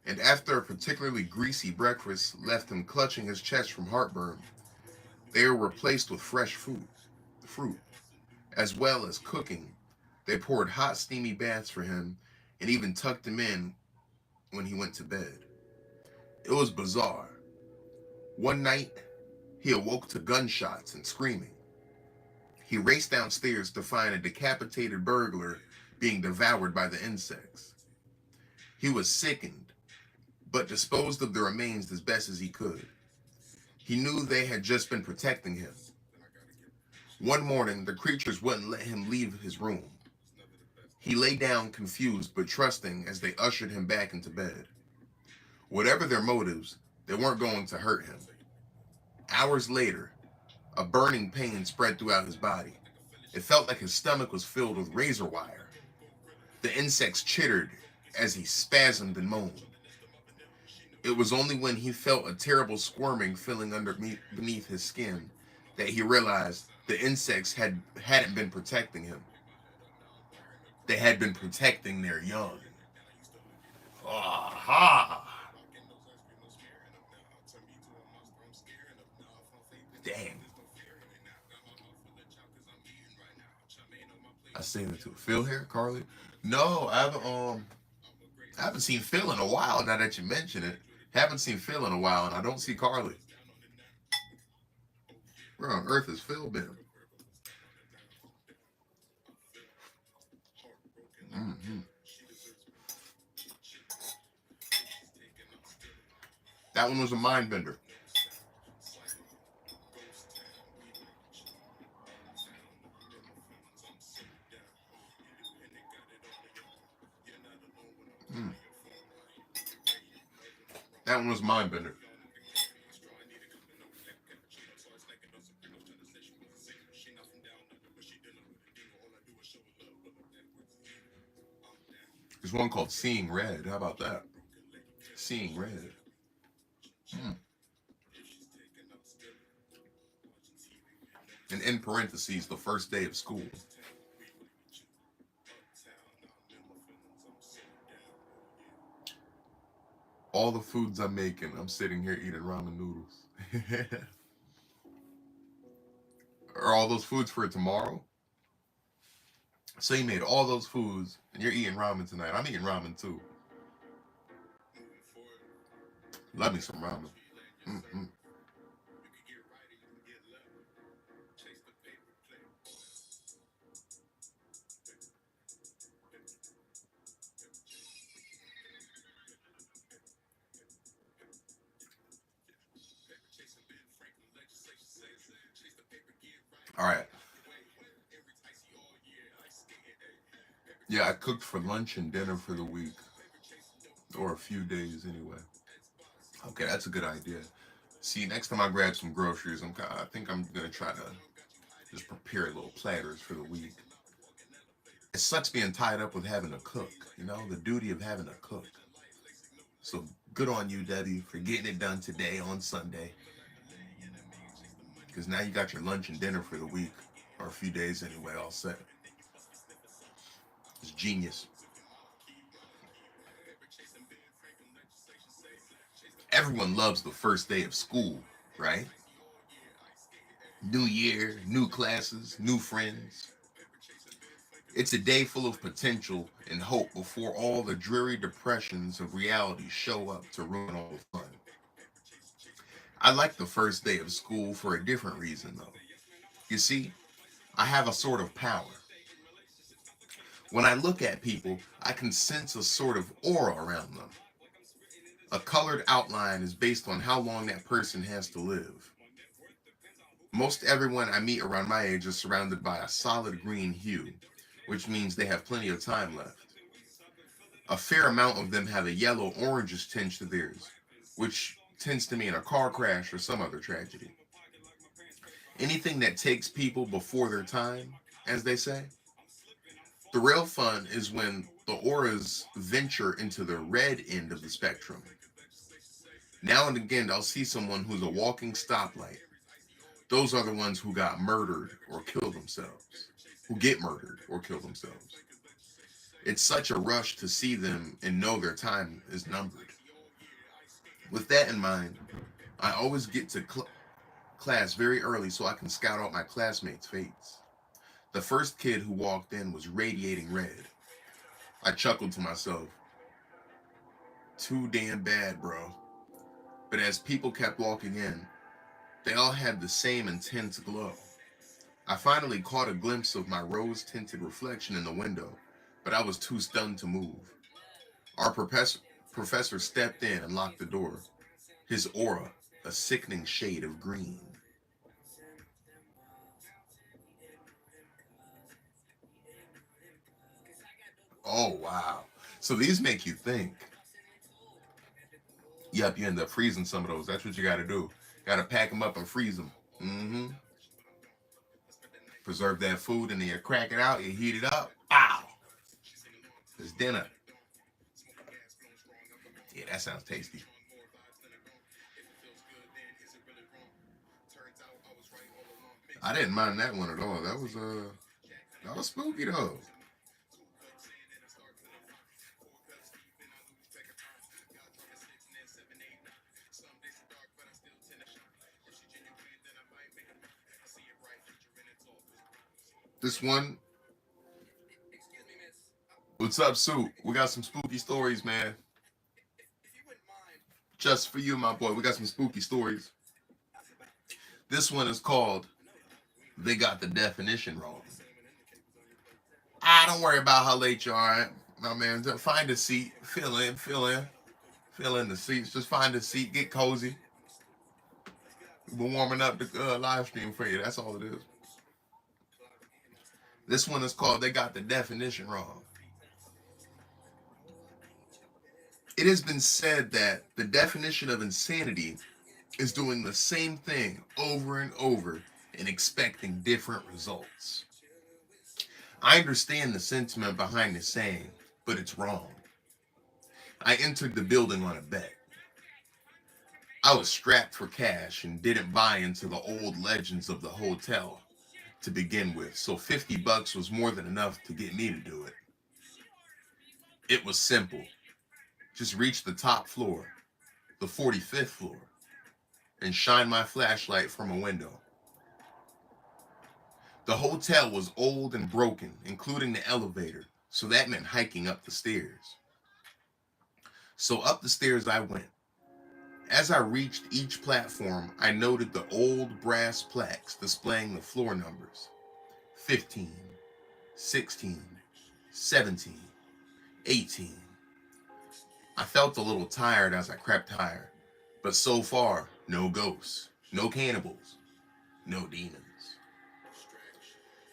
and after a particularly greasy breakfast left him clutching his chest from heartburn, they were replaced with fresh fruit, as well as cooking. They poured hot, steamy baths for him and even tucked him in when he went to bed. It was bizarre. One night, he awoke to gunshots and screaming. He raced downstairs to find a decapitated burglar being devoured by the insects. He was sickened, but disposed of the remains as best as he could. He knew they had just been protecting him. One morning, the creatures wouldn't let him leave his room. He lay down confused but trusting as they ushered him back into bed. Whatever their motives, they weren't going to hurt him. Hours later, A burning pain spread throughout his body. It felt like his stomach was filled with razor wire. The insects chittered as he spasmed and moaned. It was only when he felt a terrible squirming feeling beneath his skin that he realized the insects hadn't been protecting him. They had been protecting their young. Aha! Dang. I seen it too. Phil here, Carly? No, I haven't seen Phil in a while now that you mention it. Haven't seen Phil in a while and I don't see Carly. Where on earth has Phil been? Mm-hmm. That one was a mind bender. Mm. That one was mind bender. There's one called Seeing Red. How about that? Seeing Red. Mm. And in parentheses, the first day of school. All the foods I'm making, I'm sitting here eating ramen noodles. Are all those foods for tomorrow? So you made all those foods and you're eating ramen tonight. I'm eating ramen too. Love me some ramen. Mm-mm. All right. Yeah, I cooked for lunch and dinner for the week, or a few days anyway. Okay, that's a good idea. See, next time I grab some groceries, I think I'm gonna try to just prepare little platters for the week. It sucks being tied up with having to cook, the duty of having to cook. So good on you, Debbie, for getting it done today on Sunday. Because now you got your lunch and dinner for the week, or a few days anyway, all set. It's genius. Everyone loves the first day of school, right? New year, new classes, new friends. It's a day full of potential and hope before all the dreary depressions of reality show up to ruin all the fun. I like the first day of school for a different reason, though. You see, I have a sort of power. When I look at people, I can sense a sort of aura around them. A colored outline is based on how long that person has to live. Most everyone I meet around my age is surrounded by a solid green hue, which means they have plenty of time left. A fair amount of them have a yellow orangish tinge to theirs, which tends to mean a car crash or some other tragedy. Anything that takes people before their time, as they say. The real fun is when the auras venture into the red end of the spectrum. Now and again, I'll see someone who's a walking stoplight. Those are the ones who got murdered or killed themselves, who get murdered or kill themselves. It's such a rush to see them and know their time is numbered. With that in mind, I always get to class very early so I can scout out my classmates' fates. The first kid who walked in was radiating red. I chuckled to myself, too damn bad, bro. But as people kept walking in, they all had the same intense glow. I finally caught a glimpse of my rose tinted reflection in the window, but I was too stunned to move. Our professor stepped in and locked the door, his aura a sickening shade of green. Oh, wow. So these make you think. Yep, you end up freezing some of those. That's what you got to do. Got to pack them up and freeze them. Mm-hmm. Preserve that food and then you crack it out, you heat it up. Ow! It's dinner. Yeah, that sounds tasty. I didn't mind that one at all. That was spooky though. This one, what's up, Sue? We got some spooky stories, man. Just for you, my boy. We got some spooky stories. This one is called They Got the Definition Wrong. Don't worry about how late you are. My man, find a seat. Fill in the seats. Just find a seat. Get cozy. We're warming up the live stream for you. That's all it is. This one is called They Got the Definition Wrong. It has been said that the definition of insanity is doing the same thing over and over and expecting different results. I understand the sentiment behind the saying, but it's wrong. I entered the building on a bet. I was strapped for cash and didn't buy into the old legends of the hotel to begin with, so $50 was more than enough to get me to do it. It was simple. Just reach the top floor, the 45th floor, and shine my flashlight from a window. The hotel was old and broken, including the elevator, so that meant hiking up the stairs. So up the stairs I went. As I reached each platform, I noted the old brass plaques displaying the floor numbers: 15, 16, 17, 18. I felt a little tired as I crept higher, but so far, no ghosts, no cannibals, no demons.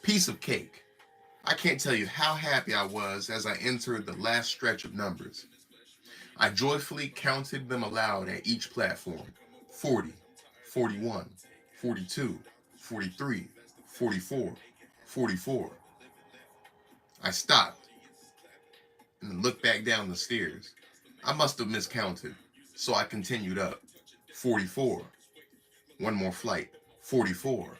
Piece of cake. I can't tell you how happy I was as I entered the last stretch of numbers. I joyfully counted them aloud at each platform: 40, 41, 42, 43, 44, 44. I stopped and looked back down the stairs. I must have miscounted, so I continued up. 44. One more flight. 44.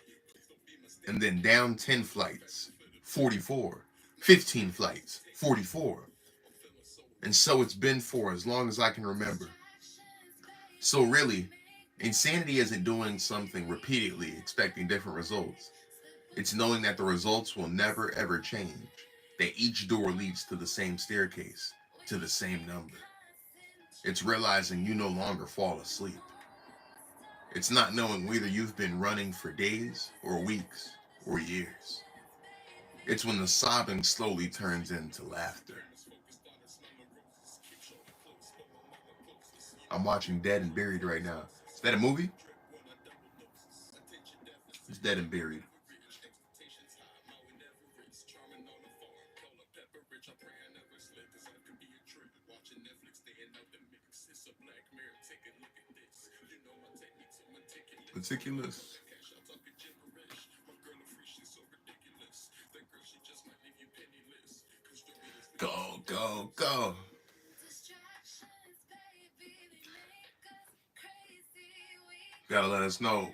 And then down 10 flights. 44. 15 flights. 44. And so it's been for as long as I can remember. So really, insanity isn't doing something repeatedly expecting different results. It's knowing that the results will never ever change, that each door leads to the same staircase, to the same number. It's realizing you no longer fall asleep. It's not knowing whether you've been running for days or weeks or years. It's when the sobbing slowly turns into laughter. I'm watching Dead and Buried right now. Is that a movie? It's Dead and Buried. Meticulous. Go, go, go. Gotta let us know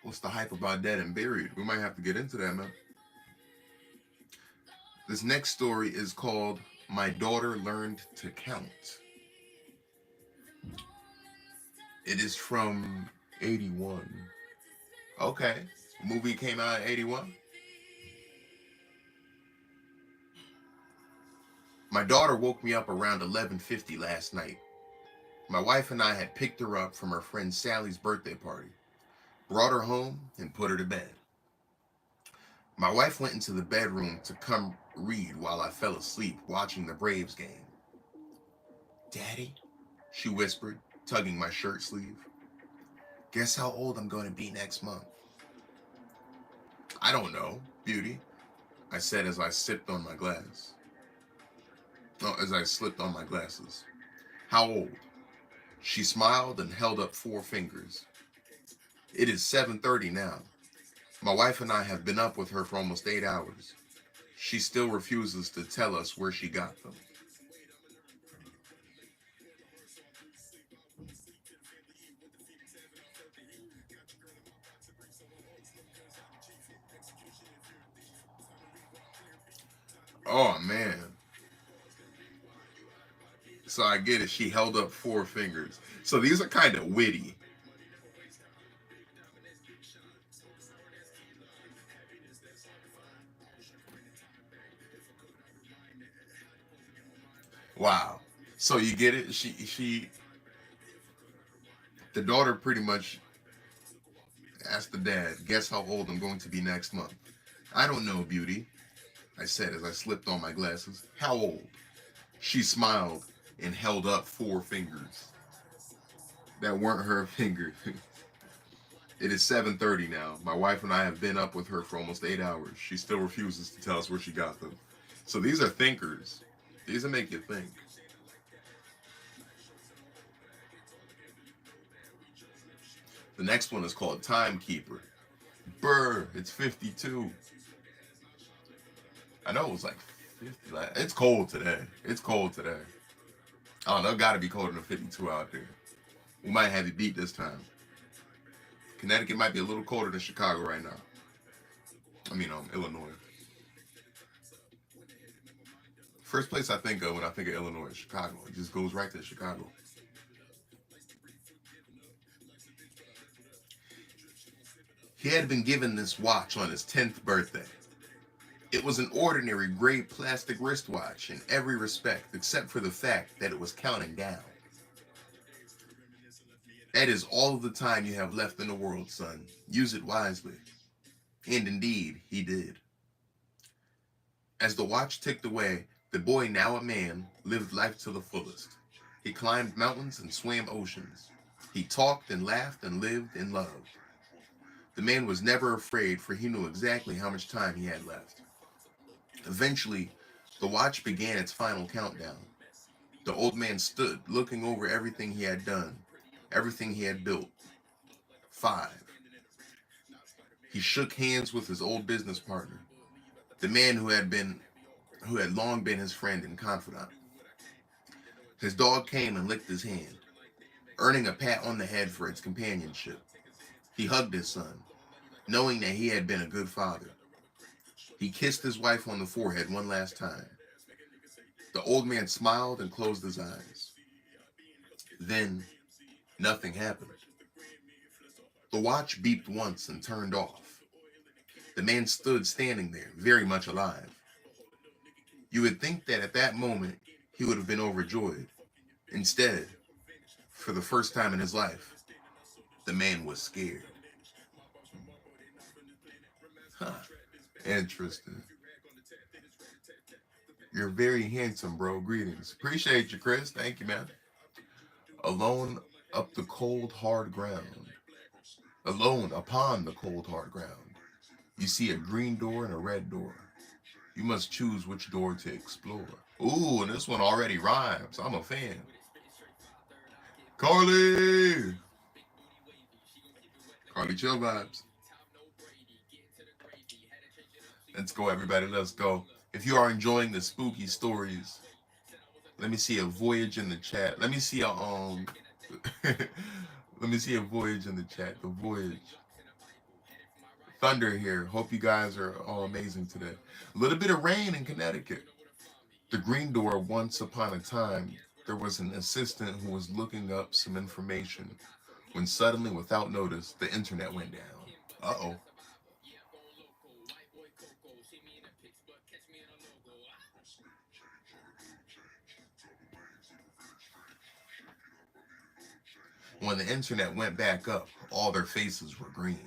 what's the hype about Dead and Buried. We might have to get into that, man. This next story is called My Daughter Learned to Count. It is from 81. Okay. Movie came out in 81. My daughter woke me up around 11:50 last night. My wife and I had picked her up from her friend Sally's birthday party, brought her home, and put her to bed. My wife went into the bedroom to come read while I fell asleep watching the Braves game. "Daddy," she whispered, tugging my shirt sleeve, "guess how old I'm going to be next month?" "I don't know, beauty," I said as I sipped on my glass. As I slipped on my glasses. "How old?" She smiled and held up 4 fingers. "It is 7:30 now." My wife and I have been up with her for almost 8 hours. She still refuses to tell us where she got them. Oh man. So I get it. She held up four fingers. So these are kind of witty. Wow. So you get it? The daughter pretty much asked the dad, guess how old I'm going to be next month. I don't know, beauty, I said as I slipped on my glasses. How old? She smiled and held up four fingers. That weren't her fingers. It is 7:30 now. My wife and I have been up with her for almost 8 hours. She still refuses to tell us where she got them. So these are thinkers. These will make you think. The next one is called Timekeeper. Brr, it's 52. I know it was like 50. Like, it's cold today. It's cold today. I don't know. It got to be colder than 52 out there. We might have it beat this time. Connecticut might be a little colder than Chicago right now. I mean, Illinois. First place I think of when I think of Illinois is Chicago. It just goes right to Chicago. He had been given this watch on his 10th birthday. It was an ordinary gray plastic wristwatch in every respect except for the fact that it was counting down. That is all of the time you have left in the world, son. Use it wisely. And indeed, he did. As the watch ticked away, the boy, now a man, lived life to the fullest. He climbed mountains and swam oceans. He talked and laughed and lived and loved. The man was never afraid, for he knew exactly how much time he had left. Eventually, the watch began its final countdown. The old man stood, looking over everything he had done, everything he had built. 5. He shook hands with his old business partner, the man who had long been his friend and confidant. His dog came and licked his hand, earning a pat on the head for its companionship. He hugged his son, knowing that he had been a good father. He kissed his wife on the forehead one last time. The old man smiled and closed his eyes. Then, nothing happened. The watch beeped once and turned off. The man stood standing there, very much alive. You would think that at that moment he would have been overjoyed. Instead, for the first time in his life, the man was scared. Huh. Interesting. You're very handsome, bro. Greetings. Appreciate you, Chris. Thank you, man. Alone up the cold, hard ground. Alone upon the cold, hard ground. You see a green door and a red door. You must choose which door to explore. Ooh, and this one already rhymes. I'm a fan. Carly! Carly Chill Vibes. Let's go, everybody. Let's go. If you are enjoying the spooky stories, let me see a voyage in the chat. Let me see a let me see a voyage in the chat. The voyage. Thunder here. Hope you guys are all amazing today. A little bit of rain in Connecticut. The green door. Once upon a time, there was an assistant who was looking up some information when suddenly, without notice, the internet went down. Uh-oh. When the internet went back up, all their faces were green.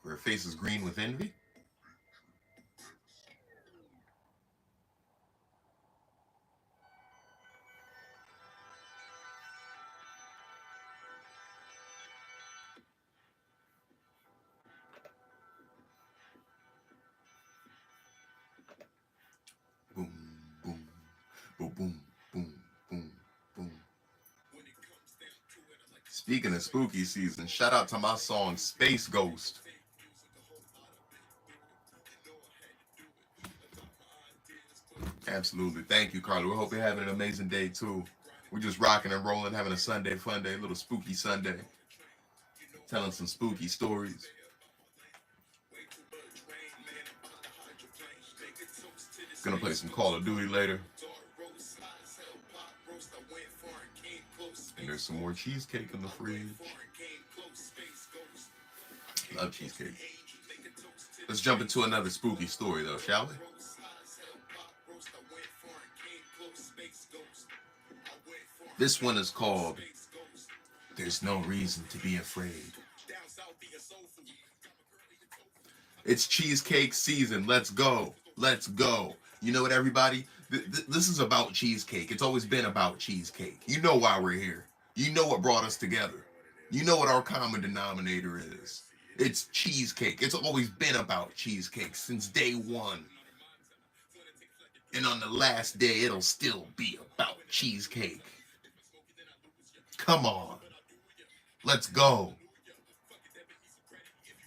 Were their faces green with envy? Boom, boom, boom, boom, boom, boom, boom. Speaking of spooky season, shout out to my song Space Ghost. Absolutely. Thank you, Carla. We hope you're having an amazing day too. We're just rocking and rolling, having a Sunday fun day, a little spooky Sunday, telling some spooky stories. Gonna play some Call of Duty later. And there's some more cheesecake in the fridge. Love cheesecake. Let's jump into another spooky story though, shall we? This one is called There's No Reason to Be Afraid. It's cheesecake season. Let's go. Let's go. You know what, everybody? This is about cheesecake. It's always been about cheesecake. You know why we're here. You know what brought us together. You know what our common denominator is. It's cheesecake. It's always been about cheesecake since day one. And on the last day, it'll still be about cheesecake. Come on. Let's go.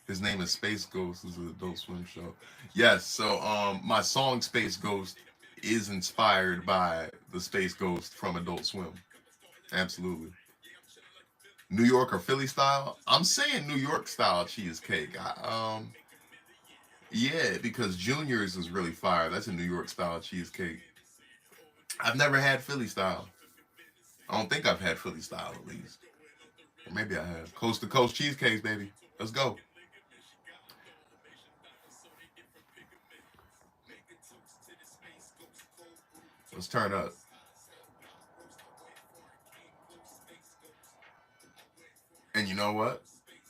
His name is Space Ghost. This is an Adult Swim show. Yes, so my song Space Ghost is inspired by the Space Ghost from Adult Swim. Absolutely. New York or Philly style? I'm saying New York style cheesecake. Yeah, because Junior's is really fire. That's a New York style cheesecake. I've never had Philly style. I don't think I've had Philly style at least. Or maybe I have. Coast to coast cheesecakes, baby. Let's go. Let's turn up. And you know what?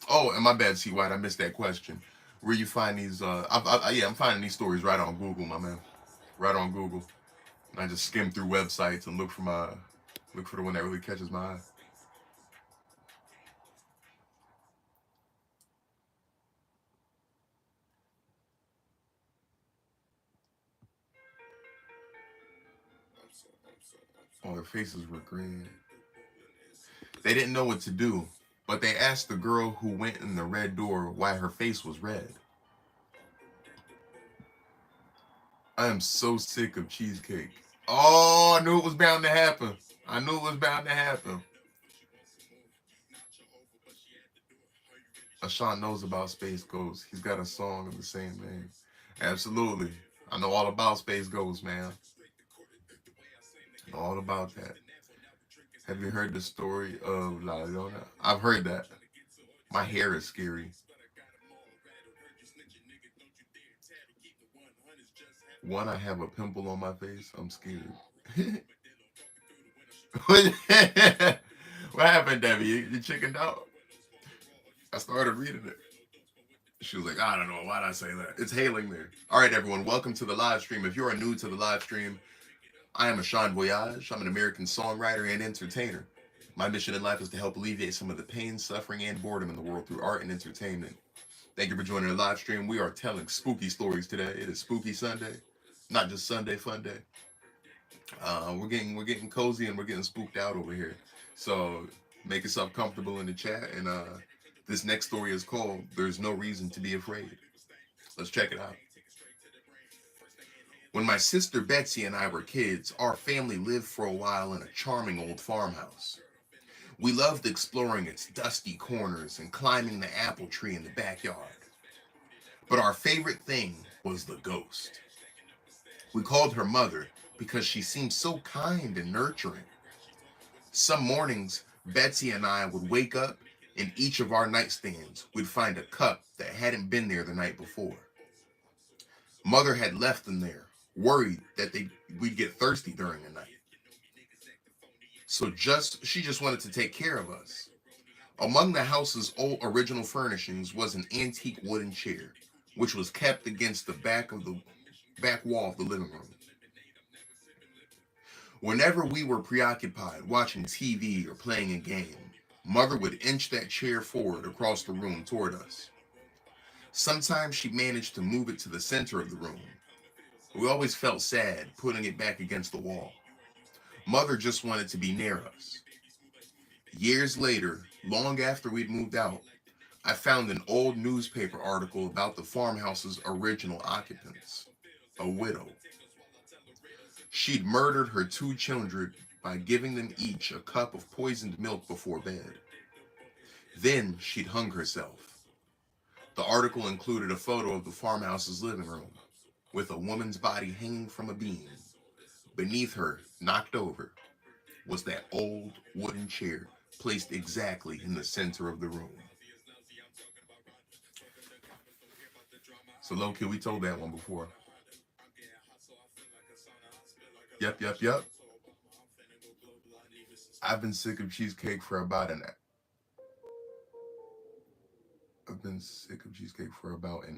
Oh, and my bad, C White. I missed that question. Where you find these? Yeah, I'm finding these stories right on Google, my man. Right on Google. And I just skim through websites and look for the one that really catches my eye. Oh, their faces were green. They didn't know what to do, but they asked the girl who went in the red door why her face was red. I am so sick of cheesecake. Oh, I knew it was bound to happen. I knew it was bound to happen. Ashawn knows about Space Ghost. He's got a song of the same name. Absolutely. I know all about Space Ghost, man. All about that. Have you heard the story of La Leona? I've heard that. My hair is scary. One, I have a pimple on my face. I'm scared. What happened, Debbie? You chickened out? I started reading it. She was like, I don't know. Why'd I say that? It's hailing there. All right, everyone. Welcome to the live stream. If you are new to the live stream, I am Ashawn Voyage. I'm an American songwriter and entertainer. My mission in life is to help alleviate some of the pain, suffering, and boredom in the world through art and entertainment. Thank you for joining the live stream. We are telling spooky stories today. It is Spooky Sunday, not just Sunday Fun Day. We're getting cozy and we're getting spooked out over here. So make yourself comfortable in the chat. And this next story is called "There's No Reason to Be Afraid." Let's check it out. When my sister Betsy and I were kids, our family lived for a while in a charming old farmhouse. We loved exploring its dusty corners and climbing the apple tree in the backyard. But our favorite thing was the ghost. We called her Mother because she seemed so kind and nurturing. Some mornings, Betsy and I would wake up, in each of our nightstands, we'd find a cup that hadn't been there the night before. Mother had left them there, worried that we'd get thirsty during the night. So she just wanted to take care of us. Among the house's old original furnishings was an antique wooden chair, which was kept against the back wall of the living room. Whenever we were preoccupied watching TV or playing a game, Mother would inch that chair forward across the room toward us. Sometimes she managed to move it to the center of the room. We always felt sad putting it back against the wall. Mother just wanted to be near us. Years later, Long after we'd moved out, I found an old newspaper article about the farmhouse's original occupants, a widow. She'd murdered her two children by giving them each a cup of poisoned milk before bed. Then she'd hung herself. The article included a photo of the farmhouse's living room, with a woman's body hanging from a beam. Beneath her, knocked over, was that old wooden chair placed exactly in the center of the room. So low-key, we told that one before. Yep. I've been sick of cheesecake for about an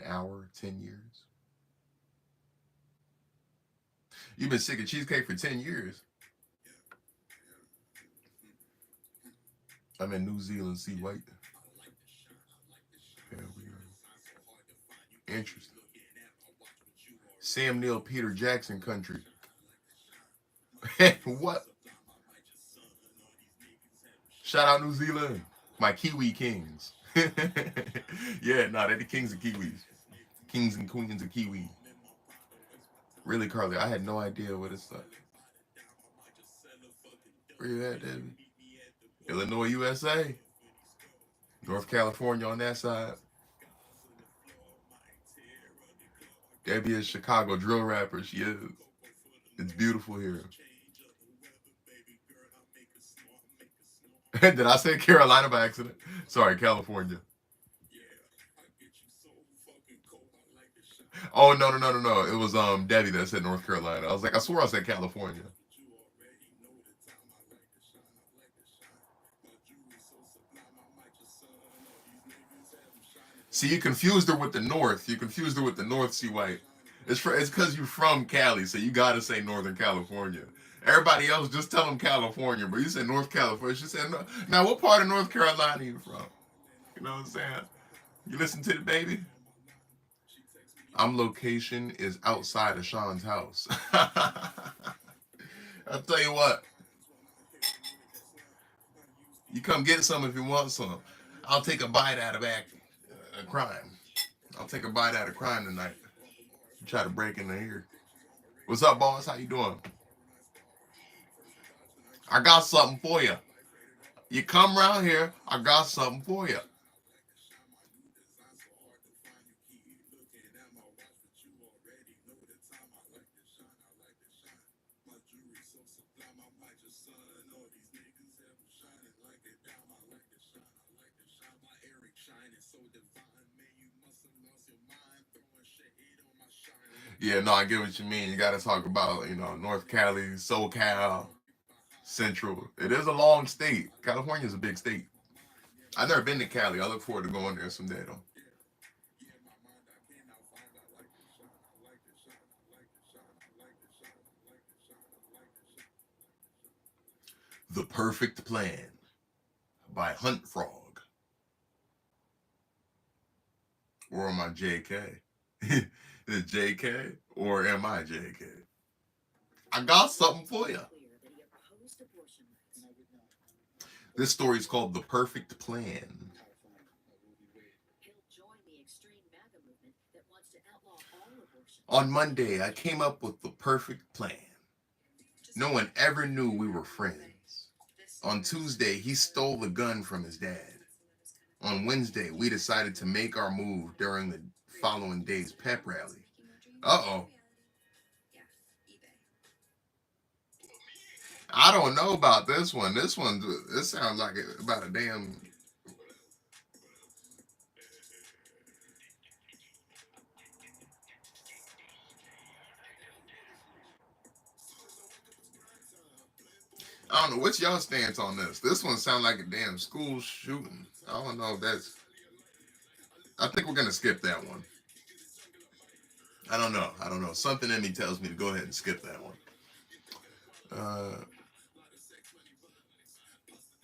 hour, 10 years. You've been sick of cheesecake for 10 years. I'm in New Zealand, see white. There we go. Interesting. Sam Neill, Peter Jackson country. What? Shout out New Zealand. My Kiwi Kings. Yeah, they're the kings of Kiwis. Kings and queens of Kiwi. Really, Carly, I had no idea what it's like. Where you at, Debbie? Illinois, USA. North California on that side. Debbie is Chicago drill rapper. She is. It's beautiful here. Did I say Carolina by accident? Sorry, California. Oh, no. It was Debbie that said North Carolina. I was like, I swore I said California. See, you confused her with the North. You confused her with the North, see white. It's because you're from Cali, so you got to say Northern California. Everybody else, just tell them California, but you said North California. She said, no. Now, what part of North Carolina are you from? You know what I'm saying? You listen to the baby? Location is outside of Sean's house. I'll tell you what. You come get some if you want some. I'll take a bite out of crime. I'll take a bite out of crime tonight. Try to break in here. What's up, boss? How you doing? I got something for you. You come around here, I got something for you. Yeah, no, I get what you mean. You got to talk about, North Cali, SoCal, Central. It is a long state. California is a big state. I've never been to Cali. I look forward to going there someday, though. The Perfect Plan by Hunt Frog. Or am I JK? Is it JK or am I JK? I got something for you. This story is called The Perfect Plan. On Monday, I came up with the perfect plan. No one ever knew we were friends. On Tuesday, he stole the gun from his dad. On Wednesday, we decided to make our move during the following day's pep rally. Uh-oh. I don't know about this one. This sounds like about a damn... I don't know. What's y'all stance on this? This one sounds like a damn school shooting. I don't know if that's... I think we're going to skip that one. I don't know. Something in me tells me to go ahead and skip that one.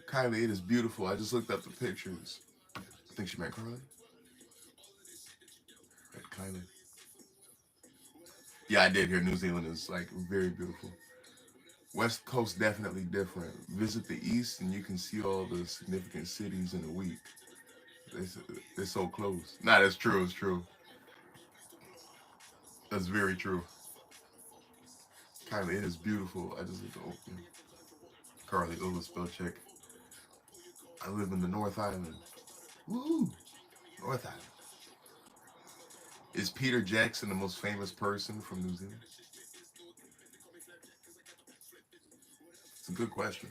Kylie, it is beautiful. I just looked up the pictures. I think she meant Carly. Right, Kylie. Yeah, I did hear New Zealand is like very beautiful. West Coast definitely different. Visit the East and you can see all the significant cities in a week. It's, it's so close. Nah, that's true. It's true. That's very true. Kylie, it is beautiful. I just need to open Carly Ula spell check. I live in the North Island. Woo! North Island. Is Peter Jackson the most famous person from New Zealand? It's a good question.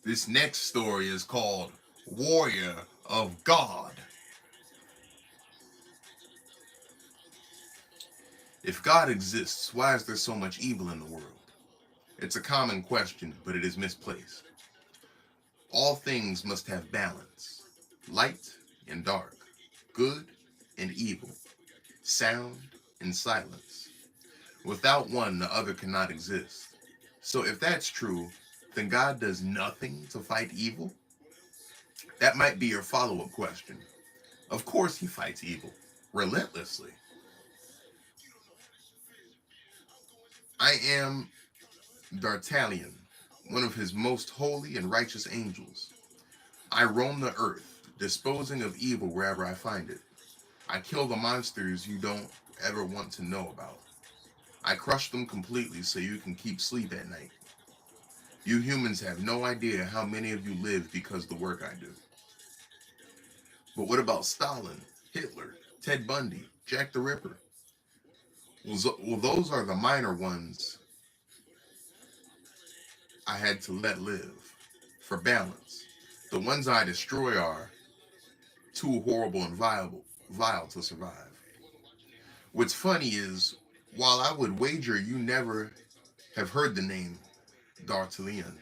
This next story is called Warrior of God. If God exists, why is there so much evil in the world? It's a common question, but it is misplaced. All things must have balance, light and dark, good and evil, sound and silence. Without one, the other cannot exist. So if that's true, then God does nothing to fight evil? That might be your follow-up question. Of course he fights evil, relentlessly. I am D'Artagnan, one of his most holy and righteous angels. I roam the earth, disposing of evil wherever I find it. I kill the monsters you don't ever want to know about. I crush them completely so you can keep sleep at night. You humans have no idea how many of you live because of the work I do. But what about Stalin, Hitler, Ted Bundy, Jack the Ripper? Well, those are the minor ones I had to let live for balance. The ones I destroy are too horrible and vile to survive. What's funny is, while I would wager you never have heard the name D'Artagnan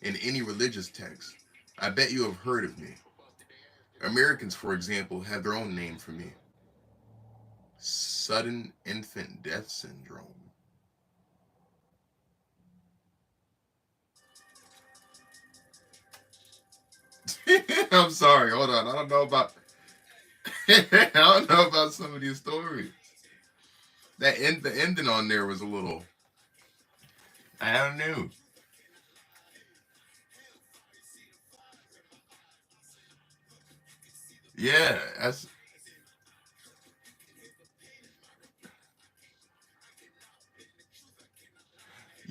in any religious text, I bet you have heard of me. Americans, for example, have their own name for me: sudden infant death syndrome. I'm sorry, hold on. I don't know about I don't know about some of these stories. The ending on there was a little, I don't know. Yeah, that's,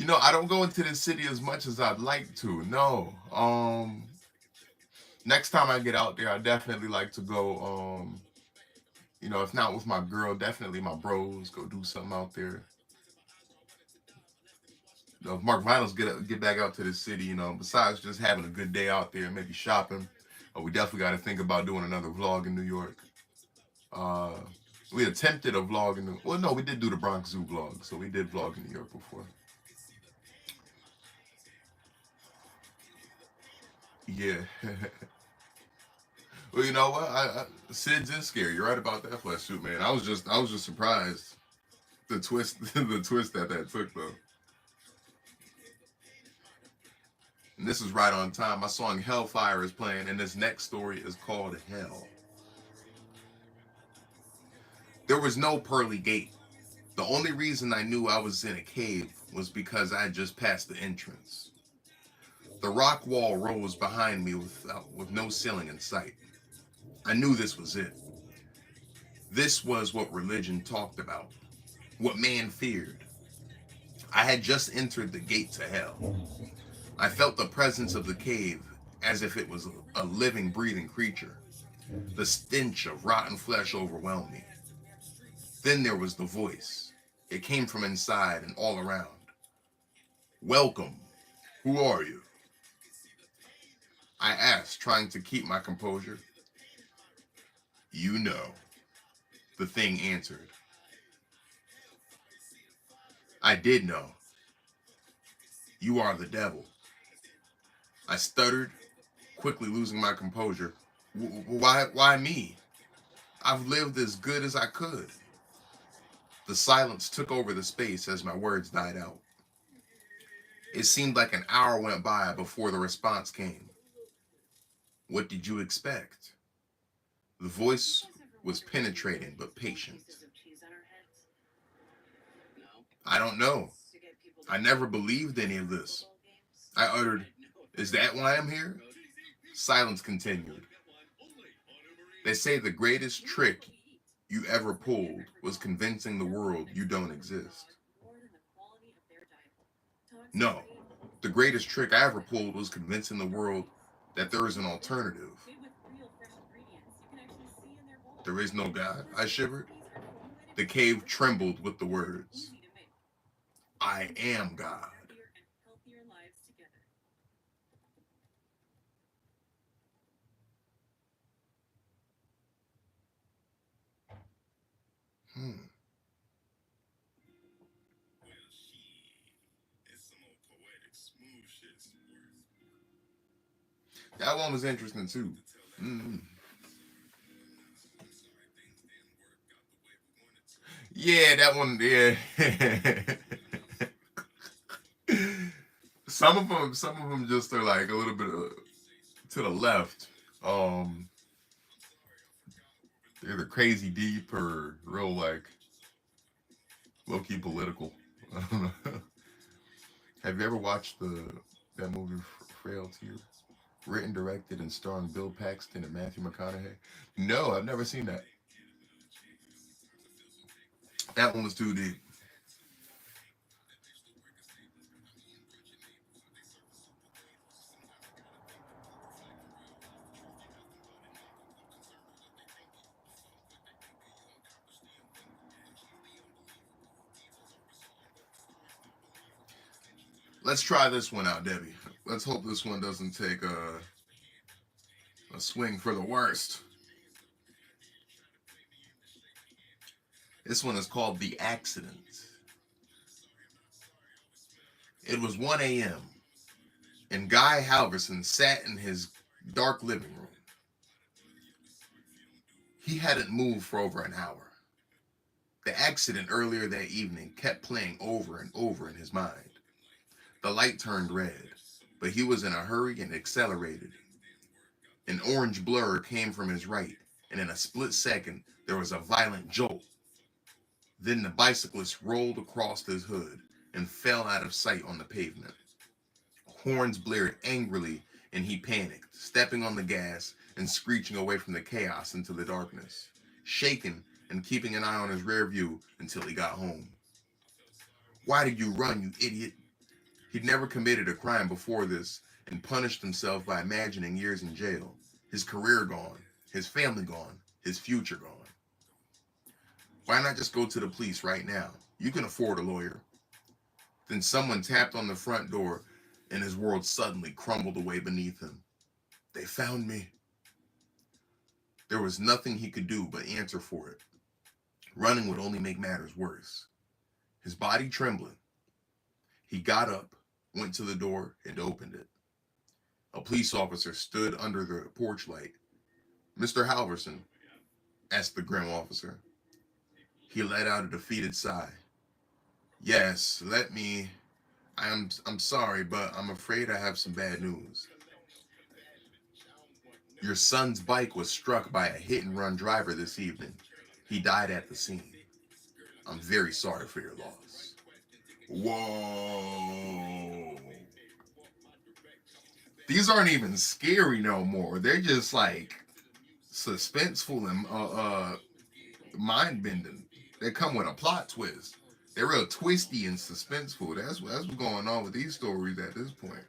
I don't go into the city as much as I'd like to. No. Next time I get out there, I definitely like to go. If not with my girl, definitely my bros. Go do something out there. If Mark Vinyls get back out to the city, besides just having a good day out there, maybe shopping, we definitely got to think about doing another vlog in New York. Uh, we attempted a vlog in well, no, we did do the Bronx Zoo vlog, so we did vlog in New York before. Yeah. Well, you know what? Sid's is scary. You're right about that flesh suit, man. I was just surprised the twist, the twist that took though. And this is right on time. My song Hellfire is playing, and this next story is called Hell. There was no pearly gate. The only reason I knew I was in a cave was because I had just passed the entrance. The rock wall rose behind me with no ceiling in sight. I knew this was it. This was what religion talked about, what man feared. I had just entered the gate to hell. I felt the presence of the cave as if it was a living, breathing creature. The stench of rotten flesh overwhelmed me. Then there was the voice. It came from inside and all around. Welcome. Who are you? I asked, trying to keep my composure. You know, the thing answered. I did know. You are the devil. I stuttered, quickly losing my composure. Why me? I've lived as good as I could. The silence took over the space as my words died out. It seemed like an hour went by before the response came. What did you expect? The voice was penetrating but patient. I don't know. I never believed any of this. I uttered, "Is that why I'm here?" Silence continued. They say the greatest trick you ever pulled was convincing the world you don't exist. No, the greatest trick I ever pulled was convincing the world that there is an alternative. There is no God, I shivered. The cave trembled with the words, "I am God." Hmm. That one was interesting too. Mm. Yeah, that one. Yeah. some of them just are like a little bit to the left. Um, they're either crazy deep or real like low key political. I don't know. Have you ever watched the that movie Frailty? Written, directed, and starring Bill Paxton and Matthew McConaughey? No, I've never seen that. That one was too deep. Let's try this one out, Debbie. Let's hope this one doesn't take a swing for the worst. This one is called The Accident. It was 1 a.m., and Guy Halverson sat in his dark living room. He hadn't moved for over an hour. The accident earlier that evening kept playing over and over in his mind. The light turned red, but he was in a hurry and accelerated. An orange blur came from his right, and in a split second, there was a violent jolt. Then the bicyclist rolled across his hood and fell out of sight on the pavement. Horns blared angrily, and he panicked, stepping on the gas and screeching away from the chaos into the darkness, shaking and keeping an eye on his rear view until he got home. "Why did you run, you idiot?" He'd never committed a crime before this and punished himself by imagining years in jail. His career gone, his family gone, his future gone. Why not just go to the police right now? You can afford a lawyer. Then someone tapped on the front door, and his world suddenly crumbled away beneath him. "They found me." There was nothing he could do but answer for it. Running would only make matters worse. His body trembling, he got up, went to the door, and opened it. A police officer stood under the porch light. "Mr. Halverson?" asked the grim officer. He let out a defeated sigh. "Yes, let me. I'm sorry, but I'm afraid I have some bad news. Your son's bike was struck by a hit and run driver this evening. He died at the scene. I'm very sorry for your loss." Whoa. These aren't even scary no more. They're just like suspenseful and mind bending. They come with a plot twist. They're real twisty and suspenseful. That's what's going on with these stories at this point.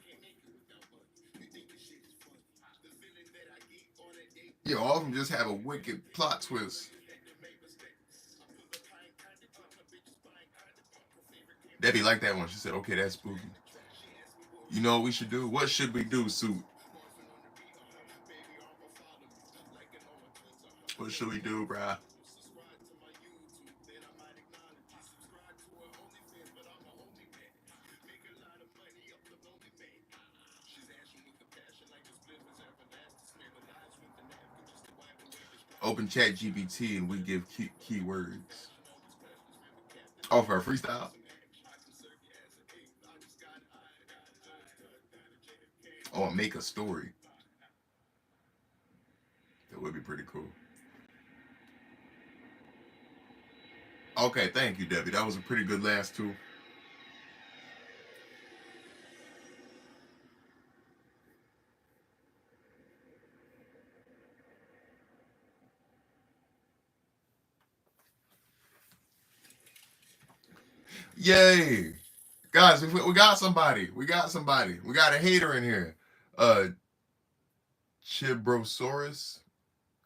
Yeah, all of them just have a wicked plot twist. Debbie liked that one. She said, "Okay, that's spooky." You know what we should do? What should we do, Suit? What should we do, bruh? Open Chat GPT and we give keywords. Oh, for a freestyle? Oh, and make a story. That would be pretty cool. Okay, thank you, Debbie. That was a pretty good last two. Yay! Guys, we got somebody. We got somebody. We got a hater in here. Uh Chibrosaurus.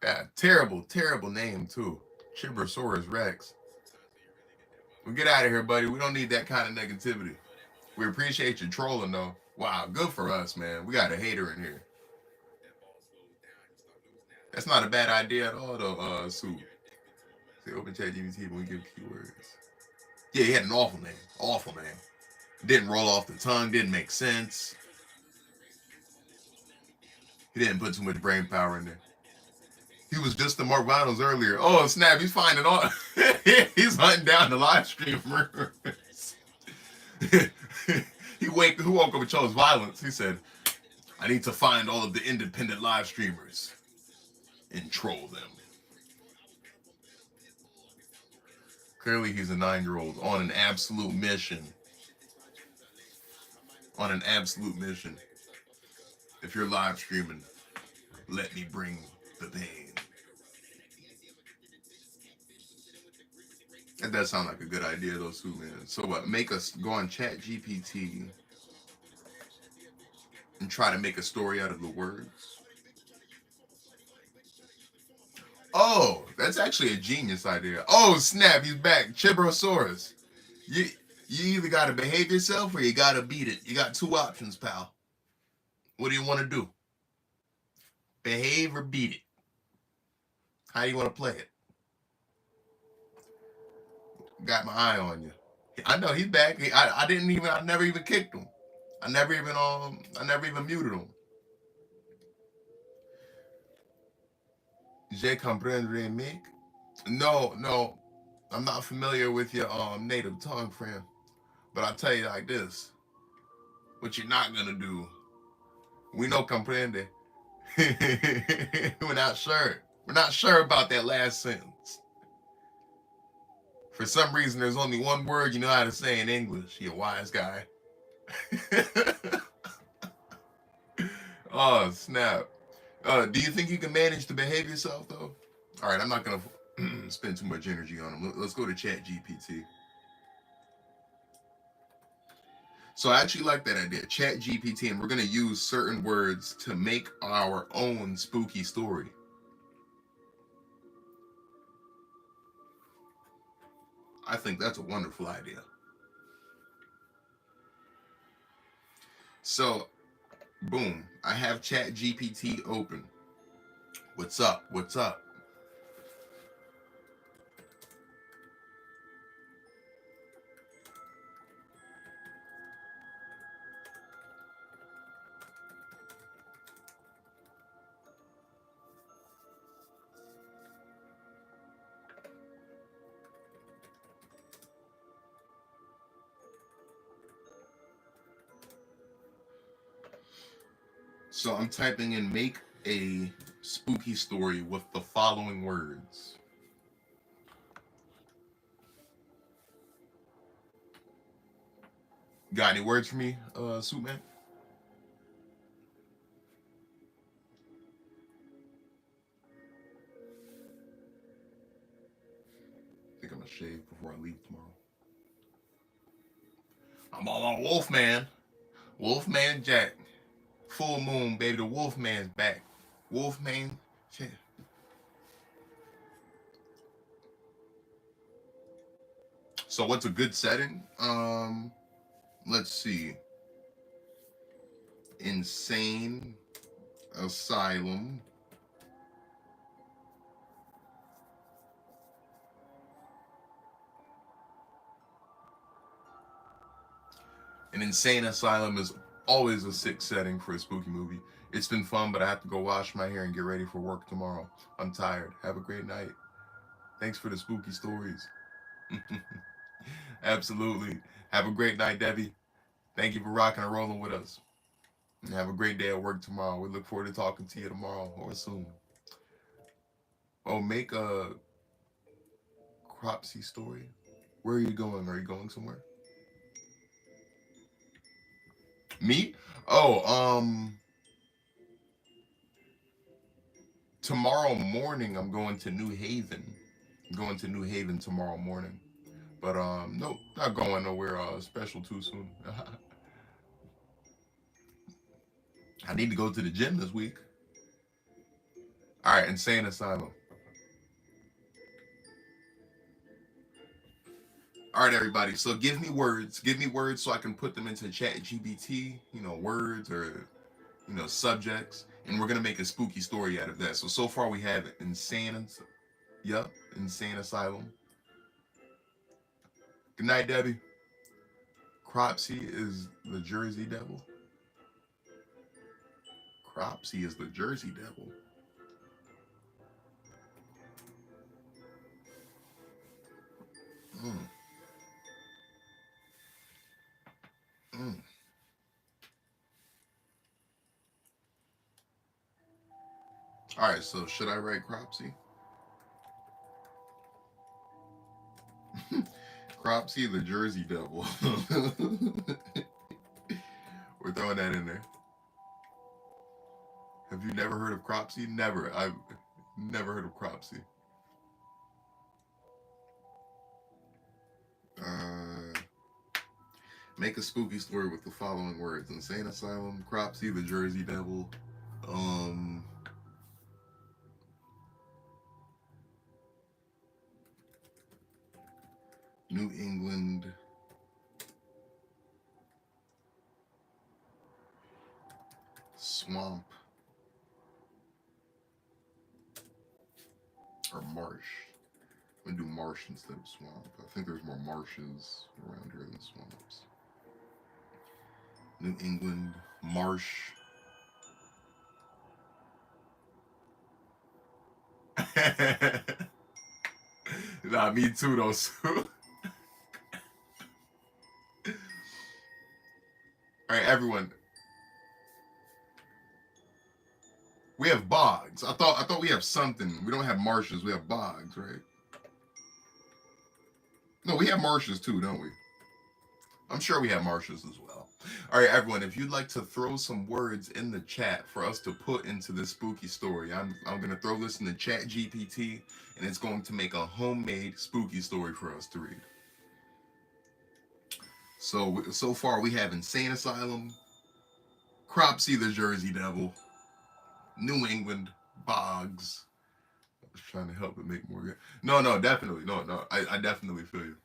Yeah, terrible, terrible name too. Chibrosaurus Rex. We get out of here, buddy. We don't need that kind of negativity. We appreciate you trolling though. Wow, good for us, man. We got a hater in here. That's not a bad idea at all though, Sue. Say open chat GPT when we give keywords. Yeah, he had an awful name. Awful name. Didn't roll off the tongue, didn't make sense. He didn't put too much brain power in there. He was just the Mark Vinyls earlier. Oh snap! He's finding all. He's hunting down the live stream murderers. Who woke up and chose violence? He said, "I need to find all of the independent live streamers and troll them." Clearly, he's a 9-year-old on an absolute mission. On an absolute mission. If you're live streaming, let me bring the pain. That does sound like a good idea, though, too, man. So what? Make us go on Chat GPT and try to make a story out of the words. Oh, that's actually a genius idea. Oh snap! He's back, Chibrosaurus. You you either gotta behave yourself or you gotta beat it. You got two options, pal. What do you want to do? Behave or beat it? How do you want to play it? Got my eye on you. I know he's back. I never even kicked him. I never even muted him. Je comprendrai mec. No, no, I'm not familiar with your native tongue, friend. But I'll tell you like this: what you're not gonna do. We no comprende. We're not sure. We're not sure about that last sentence. For some reason, there's only one word you know how to say in English. You wise guy. Oh snap! Do you think you can manage to behave yourself though? All right, I'm not gonna spend too much energy on them. Let's go to Chat GPT. So I actually like that idea, Chat GPT, and we're gonna use certain words to make our own spooky story. I think that's a wonderful idea. So, boom, I have Chat GPT open. What's up? What's up? So I'm typing in make a spooky story with the following words. Got any words for me, Suitman? I think I'm gonna shave before I leave tomorrow. I'm all on Wolfman. Wolfman Jack. Full moon, baby. The Wolfman's back. Wolfman. Shit. So what's a good setting? Let's see. Insane asylum. An insane asylum is always a sick setting for a spooky movie. It's been fun, but I have to go wash my hair and get ready for work tomorrow. I'm tired. Have a great night. Thanks for the spooky stories. Absolutely. Have a great night, Debbie. Thank you for rocking and rolling with us. And have a great day at work tomorrow. We look forward to talking to you tomorrow or soon. Oh, make a Cropsy story? Where are you going? Are you going somewhere? Me? Oh, tomorrow morning I'm going to New Haven. I'm going to New Haven tomorrow morning. But no, not going nowhere special too soon. I need to go to the gym this week. All right, Insane Asylum. All right, everybody. So give me words. Give me words so I can put them into Chat GPT. You know, words or subjects, and we're gonna make a spooky story out of that. So far we have insane. Yep, Insane Asylum. Good night, Debbie. Cropsy is the Jersey Devil. Cropsy is the Jersey Devil. Mm, mm. All right, so should I write Cropsy? Cropsy, the Jersey Devil. We're throwing that in there. Have you never heard of Cropsy? Never. I've never heard of Cropsy. Uh, Make a spooky story with the following words: Insane Asylum, Cropsy, the Jersey Devil, um, New England, swamp, or marsh. I'm gonna do marsh instead of swamp. I think there's more marshes around here than swamps. New England, marsh. Nah, me too though. All right, everyone. We have bogs. I thought we have something. We don't have marshes. We have bogs, right? No, we have marshes too, don't we? I'm sure we have marshes as well. All right, everyone. If you'd like to throw some words in the chat for us to put into this spooky story, I'm gonna throw this in the Chat GPT, and it's going to make a homemade spooky story for us to read. So far we have Insane Asylum, Cropsy the Jersey Devil, New England, bogs. I was trying to help it make more good. No, definitely. No. I definitely feel you.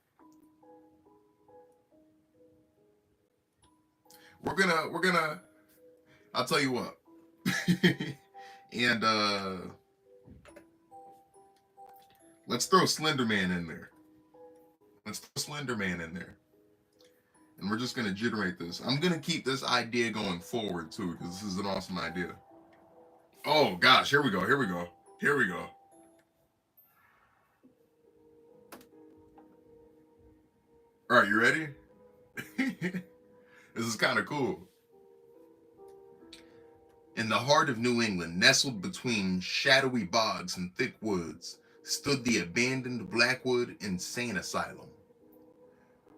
We're gonna I'll tell you what. And let's throw Slenderman in there. Let's throw Slenderman in there. And we're just gonna generate this. I'm gonna keep this idea going forward too, because this is an awesome idea. Oh gosh, here we go. All right, you ready? This is kind of cool. In the heart of New England, nestled between shadowy bogs and thick woods, stood the abandoned Blackwood Insane Asylum.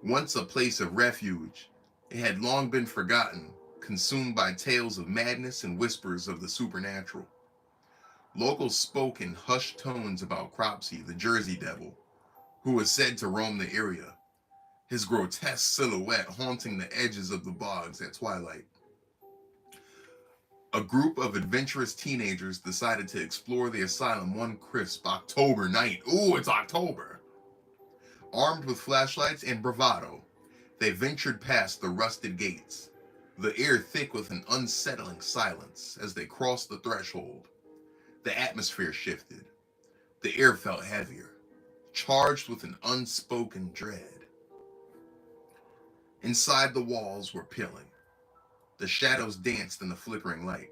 Once a place of refuge, it had long been forgotten, consumed by tales of madness and whispers of the supernatural. Locals spoke in hushed tones about Cropsy, the Jersey Devil, who was said to roam the area, his grotesque silhouette haunting the edges of the bogs at twilight. A group of adventurous teenagers decided to explore the asylum one crisp October night. Ooh, it's October! Armed with flashlights and bravado, they ventured past the rusted gates, the air thick with an unsettling silence as they crossed the threshold. The atmosphere shifted. The air felt heavier, charged with an unspoken dread. Inside, the walls were peeling. The shadows danced in the flickering light.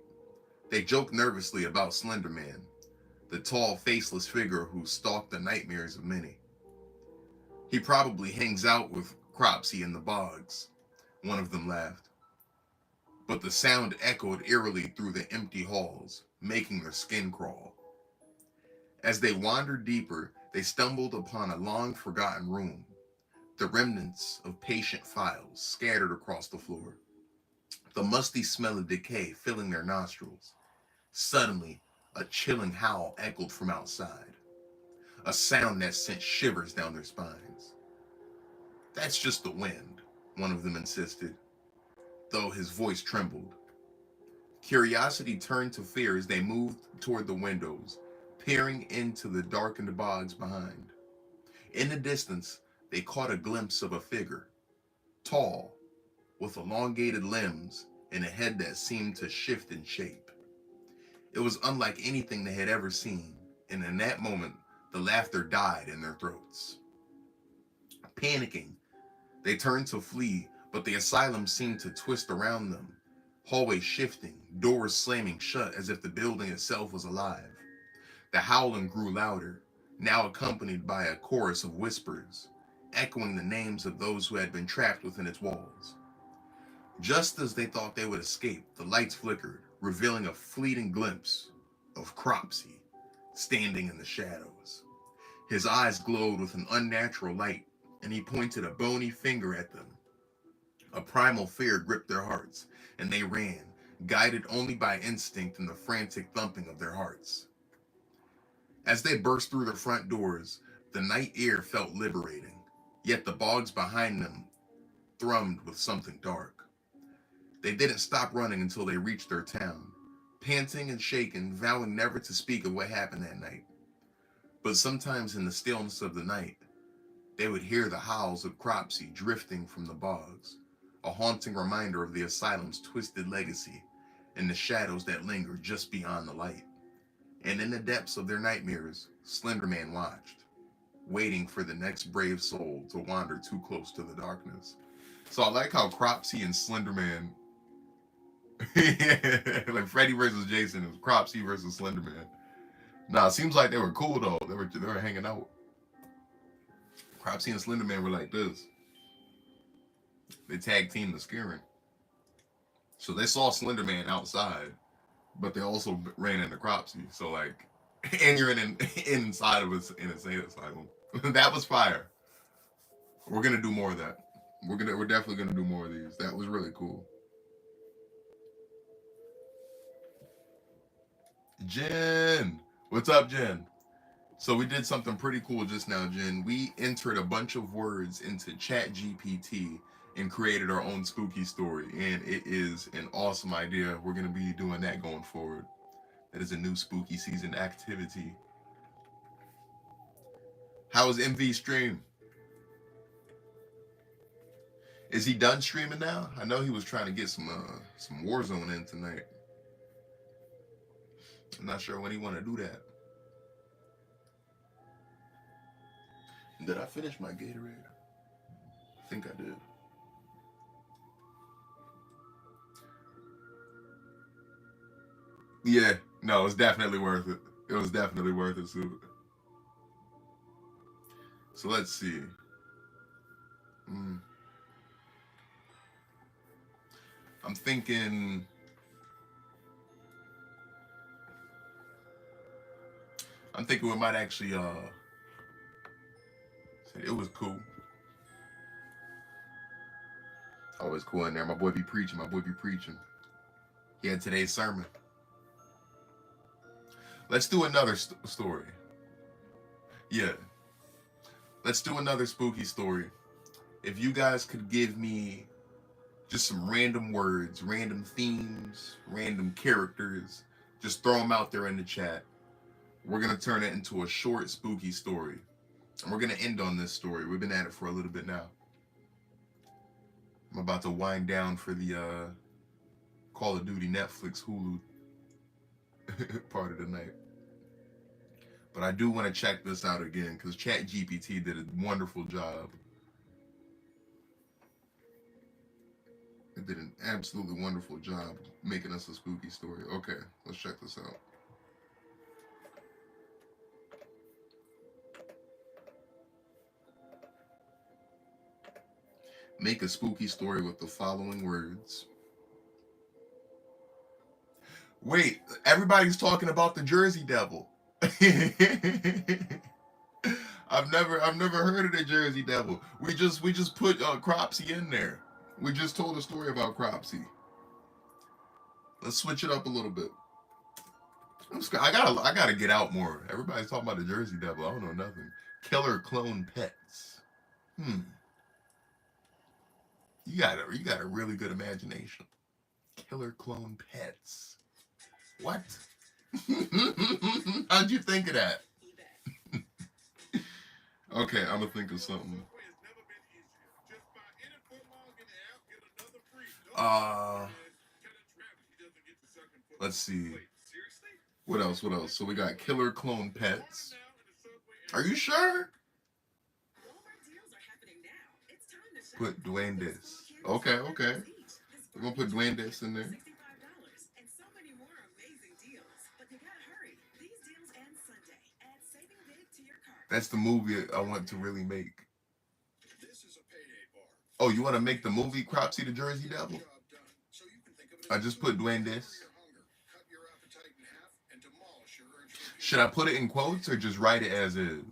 They joked nervously about Slenderman, the tall, faceless figure who stalked the nightmares of many. He probably hangs out with Cropsy in the bogs, one of them laughed. But the sound echoed eerily through the empty halls, making their skin crawl. As they wandered deeper, They stumbled upon a long forgotten room, the remnants of patient files scattered across the floor, the musty smell of decay filling their nostrils. Suddenly, a chilling howl echoed from outside, a sound that sent shivers down their spines. "That's just the wind," one of them insisted, though his voice trembled. Curiosity turned to fear as they moved toward the windows, peering into the darkened bogs behind. In the distance, they caught a glimpse of a figure, tall, with elongated limbs and a head that seemed to shift in shape. It was unlike anything they had ever seen, and in that moment, the laughter died in their throats. Panicking, they turned to flee, but the asylum seemed to twist around them, hallways shifting, doors slamming shut as if the building itself was alive. The howling grew louder, now accompanied by a chorus of whispers, echoing the names of those who had been trapped within its walls. Just as they thought they would escape, the lights flickered, revealing a fleeting glimpse of Cropsy standing in the shadows. His eyes glowed with an unnatural light, and he pointed a bony finger at them. A primal fear gripped their hearts, and they ran, guided only by instinct and the frantic thumping of their hearts. As they burst through the front doors, the night air felt liberating, yet the bogs behind them thrummed with something dark. They didn't stop running until they reached their town, panting and shaken, vowing never to speak of what happened that night. But sometimes in the stillness of the night, they would hear the howls of Cropsy drifting from the bogs, a haunting reminder of the asylum's twisted legacy and the shadows that linger just beyond the light. And in the depths of their nightmares, Slenderman watched, waiting for the next brave soul to wander too close to the darkness. So I like how Cropsy and Slenderman, like Freddy versus Jason, it was Cropsy versus Slenderman. Nah, it seems like they were cool though. They were hanging out. Cropsy and Slenderman were like this. They tag teamed the scaring. So they saw Slenderman outside, but they also ran into Cropsy. So like, and you're inside of us in a insane asylum. That was fire. We're gonna do more of that. We're definitely gonna do more of these. That was really cool. Jen, what's up, Jen? So we did something pretty cool just now, Jen. We entered a bunch of words into ChatGPT and created our own spooky story, and it is an awesome idea. We're gonna be doing that going forward. That is a new spooky season activity. How was MV stream? Is he done streaming now? I know he was trying to get some Warzone in tonight. I'm not sure when he want to do that. Did I finish my Gatorade? I think I did. Yeah, no, it's definitely worth it. It was definitely worth it, Sue. So let's see. I'm thinking. We might actually it was cool. Always cool in there. My boy be preaching. He had today's sermon. Let's do another story. Yeah. Let's do another spooky story. If you guys could give me just some random words, random themes, random characters, just throw them out there in the chat. We're going to turn it into a short spooky story. And we're going to end on this story. We've been at it for a little bit now. I'm about to wind down for the Call of Duty Netflix Hulu part of the night. But I do want to check this out again because ChatGPT did a wonderful job. It did an absolutely wonderful job making us a spooky story. Okay, let's check this out. Make a spooky story with the following words. Wait, everybody's talking about the Jersey Devil. I've never heard of the Jersey Devil. We just put Cropsy in there. We just told a story about Cropsy. Let's switch it up a little bit. I gotta get out more. Everybody's talking about the Jersey Devil. I don't know nothing. Killer clone pets. Hmm. You got a really good imagination. Killer clone pets. What? How'd you think of that? Okay, I'm gonna think of something. Uh, let's see. What else? What else? So we got killer clone pets. Are you sure? Put Dwayne this. Okay, okay. We're gonna put Dwayne this in there. That's the movie I want to really make. Oh, you want to make the movie Cropsy the Jersey Devil? I just put Dwayne this. Should I put it in quotes or just write it as is?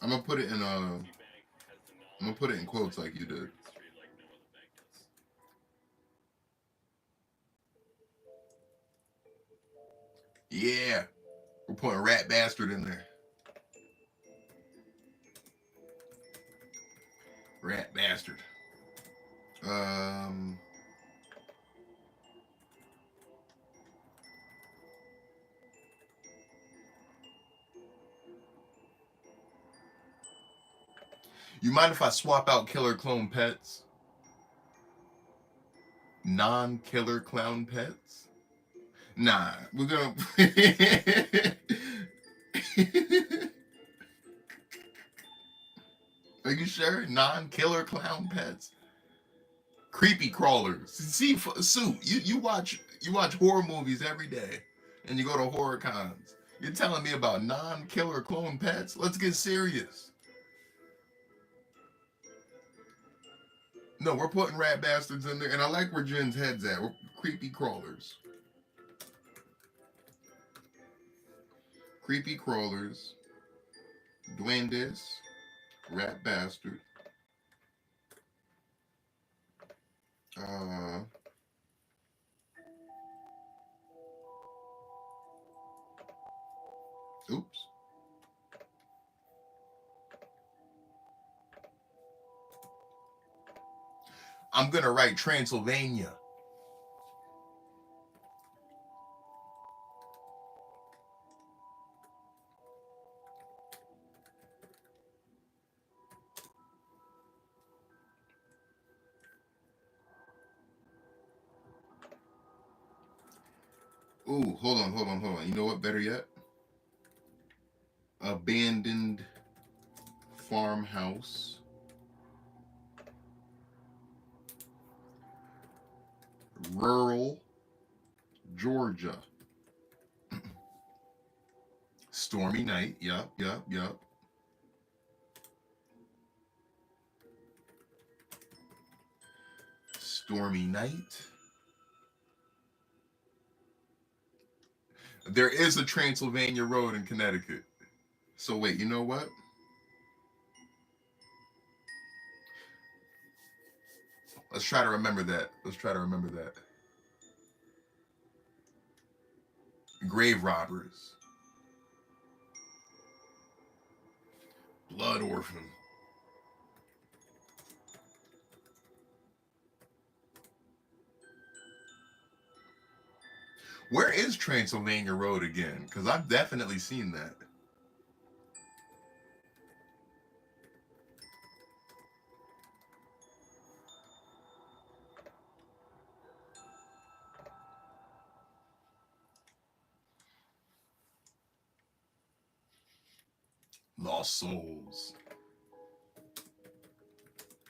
I'm gonna put it in I'm gonna put it in quotes like you did. Yeah, we're putting Rat Bastard in there. Rat Bastard. Um, you mind if I swap out killer clone pets? Non-killer clown pets? Nah, we're gonna. Are you sure? Non-killer clown pets? Creepy crawlers. See, Sue, you watch horror movies every day, and you go to horror cons. You're telling me about non-killer clone pets? Let's get serious. No, we're putting rat bastards in there, and I like where Jen's head's at. We're creepy crawlers. Creepy crawlers. Duendes. Rat bastard. Uh, oops. I'm gonna write Transylvania. Ooh, hold on. You know what? Better yet? Abandoned farmhouse. Rural Georgia. Stormy night. Yup. Stormy night. There is a Transylvania Road in Connecticut. So wait, you know what? Let's try to remember that. Grave robbers. Blood orphan. Where is Transylvania Road again? Because I've definitely seen that. Lost Souls.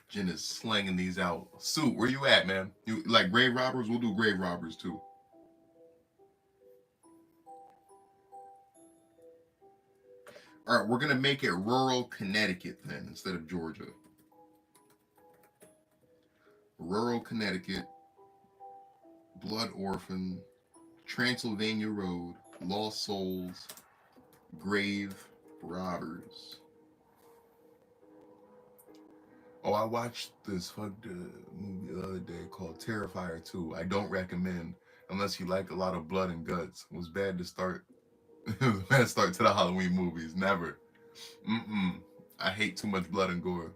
Jen is slanging these out. Sue, where you at, man? You like grave robbers? We'll do grave robbers too. All right, we're gonna make it rural Connecticut then instead of Georgia. Rural Connecticut, Blood Orphan, Transylvania Road, Lost Souls, Grave robbers. Oh, I watched this fucked movie the other day called Terrifier 2. I don't recommend unless you like a lot of blood and guts. It was bad to start. It was a bad start to the Halloween movies. Never. I hate too much blood and gore.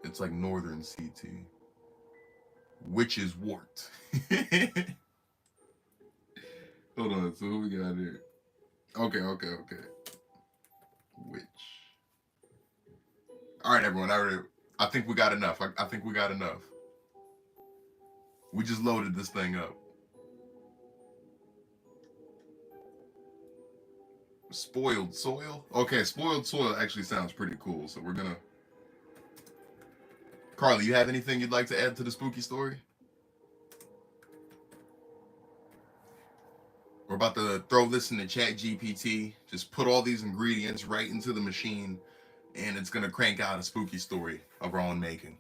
It's like Northern CT. Witch's Wart. Hold on. So who we got here? Okay. Witch. All right, everyone. I think we got enough. I think we got enough. We just loaded this thing up. Spoiled soil. Okay, spoiled soil actually sounds pretty cool. So we're gonna. Carly, you have anything you'd like to add to the spooky story? We're about to throw this in the chat GPT. Just put all these ingredients right into the machine, and it's gonna crank out a spooky story of our own making.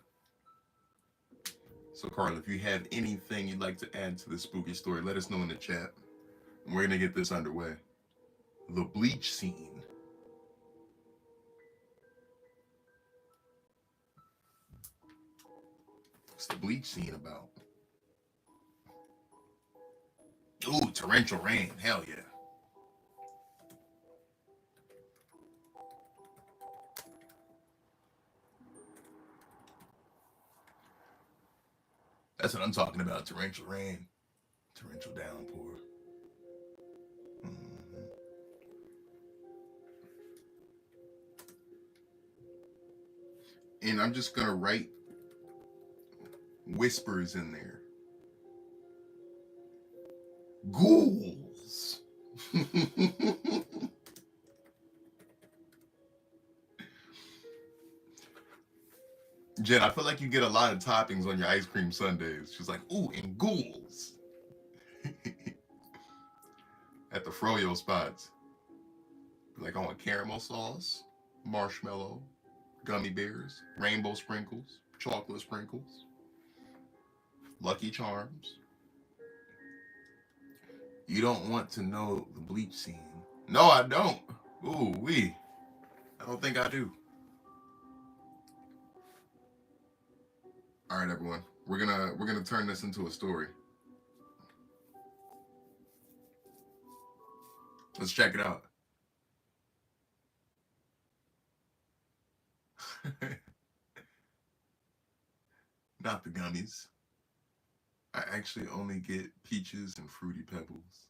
So, Carly, if you have anything you'd like to add to the spooky story, let us know in the chat. And we're gonna get this underway. The bleach scene. What's the bleach scene about? Ooh, torrential rain. Hell yeah. That's what I'm talking about. Torrential rain. Torrential downpour. And I'm just going to write whispers in there. Ghouls. Jen, I feel like you get a lot of toppings on your ice cream sundaes. She's like, ooh, and ghouls. At the froyo spots. Like, I want caramel sauce, marshmallow, gummy bears, rainbow sprinkles, chocolate sprinkles, Lucky Charms. You don't want to know the bleach scene. No, I don't. Ooh, I don't think I do. All right, everyone. We're gonna turn this into a story. Let's check it out. Not the gummies. I actually only get peaches and fruity pebbles.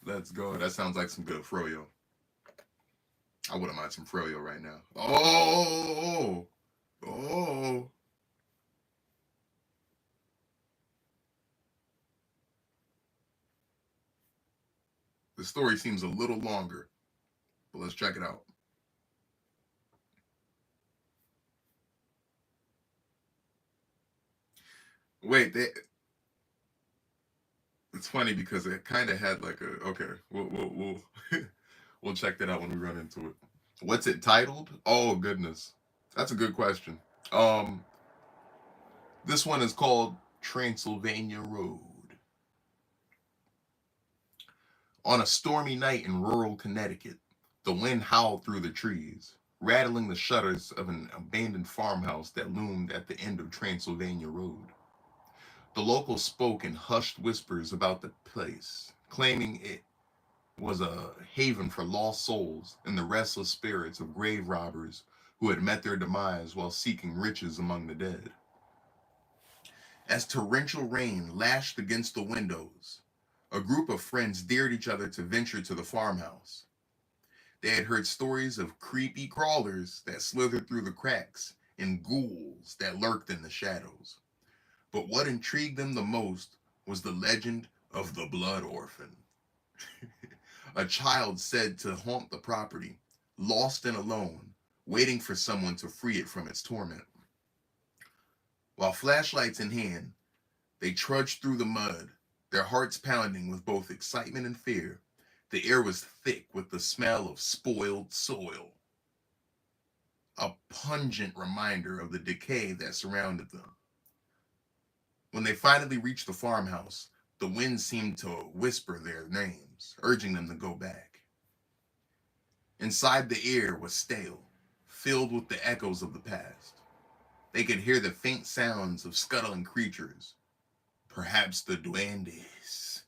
Let's go. That sounds like some good froyo. I wouldn't mind some froyo right now. Oh. The story seems a little longer, but let's check it out. Wait, it's funny because it kind of had like a, okay, we'll we'll check that out when we run into it. What's it titled? Oh goodness, that's a good question. This one is called Transylvania Road. On a stormy night in rural Connecticut, the wind howled through the trees, rattling the shutters of an abandoned farmhouse that loomed at the end of Transylvania Road. The locals spoke in hushed whispers about the place, claiming it was a haven for lost souls and the restless spirits of grave robbers who had met their demise while seeking riches among the dead. As torrential rain lashed against the windows, a group of friends dared each other to venture to the farmhouse. They had heard stories of creepy crawlers that slithered through the cracks and ghouls that lurked in the shadows. But what intrigued them the most was the legend of the Blood Orphan. A child said to haunt the property, lost and alone, waiting for someone to free it from its torment. While flashlights in hand, they trudged through the mud, their hearts pounding with both excitement and fear. The air was thick with the smell of spoiled soil, a pungent reminder of the decay that surrounded them. When they finally reached the farmhouse, The wind seemed to whisper their names, urging them to go back. Inside, the air was stale, filled with the echoes of the past. They could hear the faint sounds of scuttling creatures, perhaps the duendes,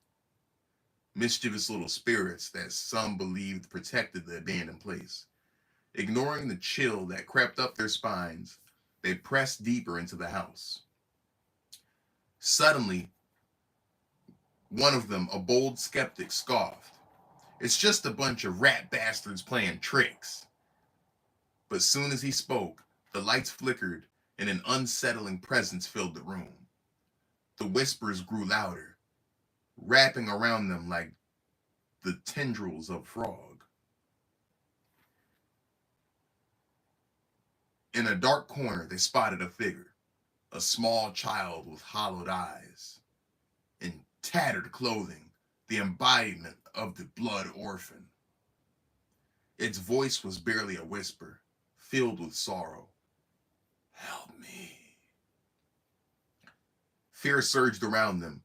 mischievous little spirits that some believed protected the abandoned place. Ignoring the chill that crept up their spines, they pressed deeper into the house. Suddenly, one of them, a bold skeptic, scoffed. "It's just a bunch of rat bastards playing tricks." But soon as he spoke, the lights flickered and an unsettling presence filled the room. The whispers grew louder, wrapping around them like the tendrils of a frog. In a dark corner, they spotted a figure, a small child with hollowed eyes, in tattered clothing, the embodiment of the blood orphan. Its voice was barely a whisper, filled with sorrow. "Help me." Fear surged around them,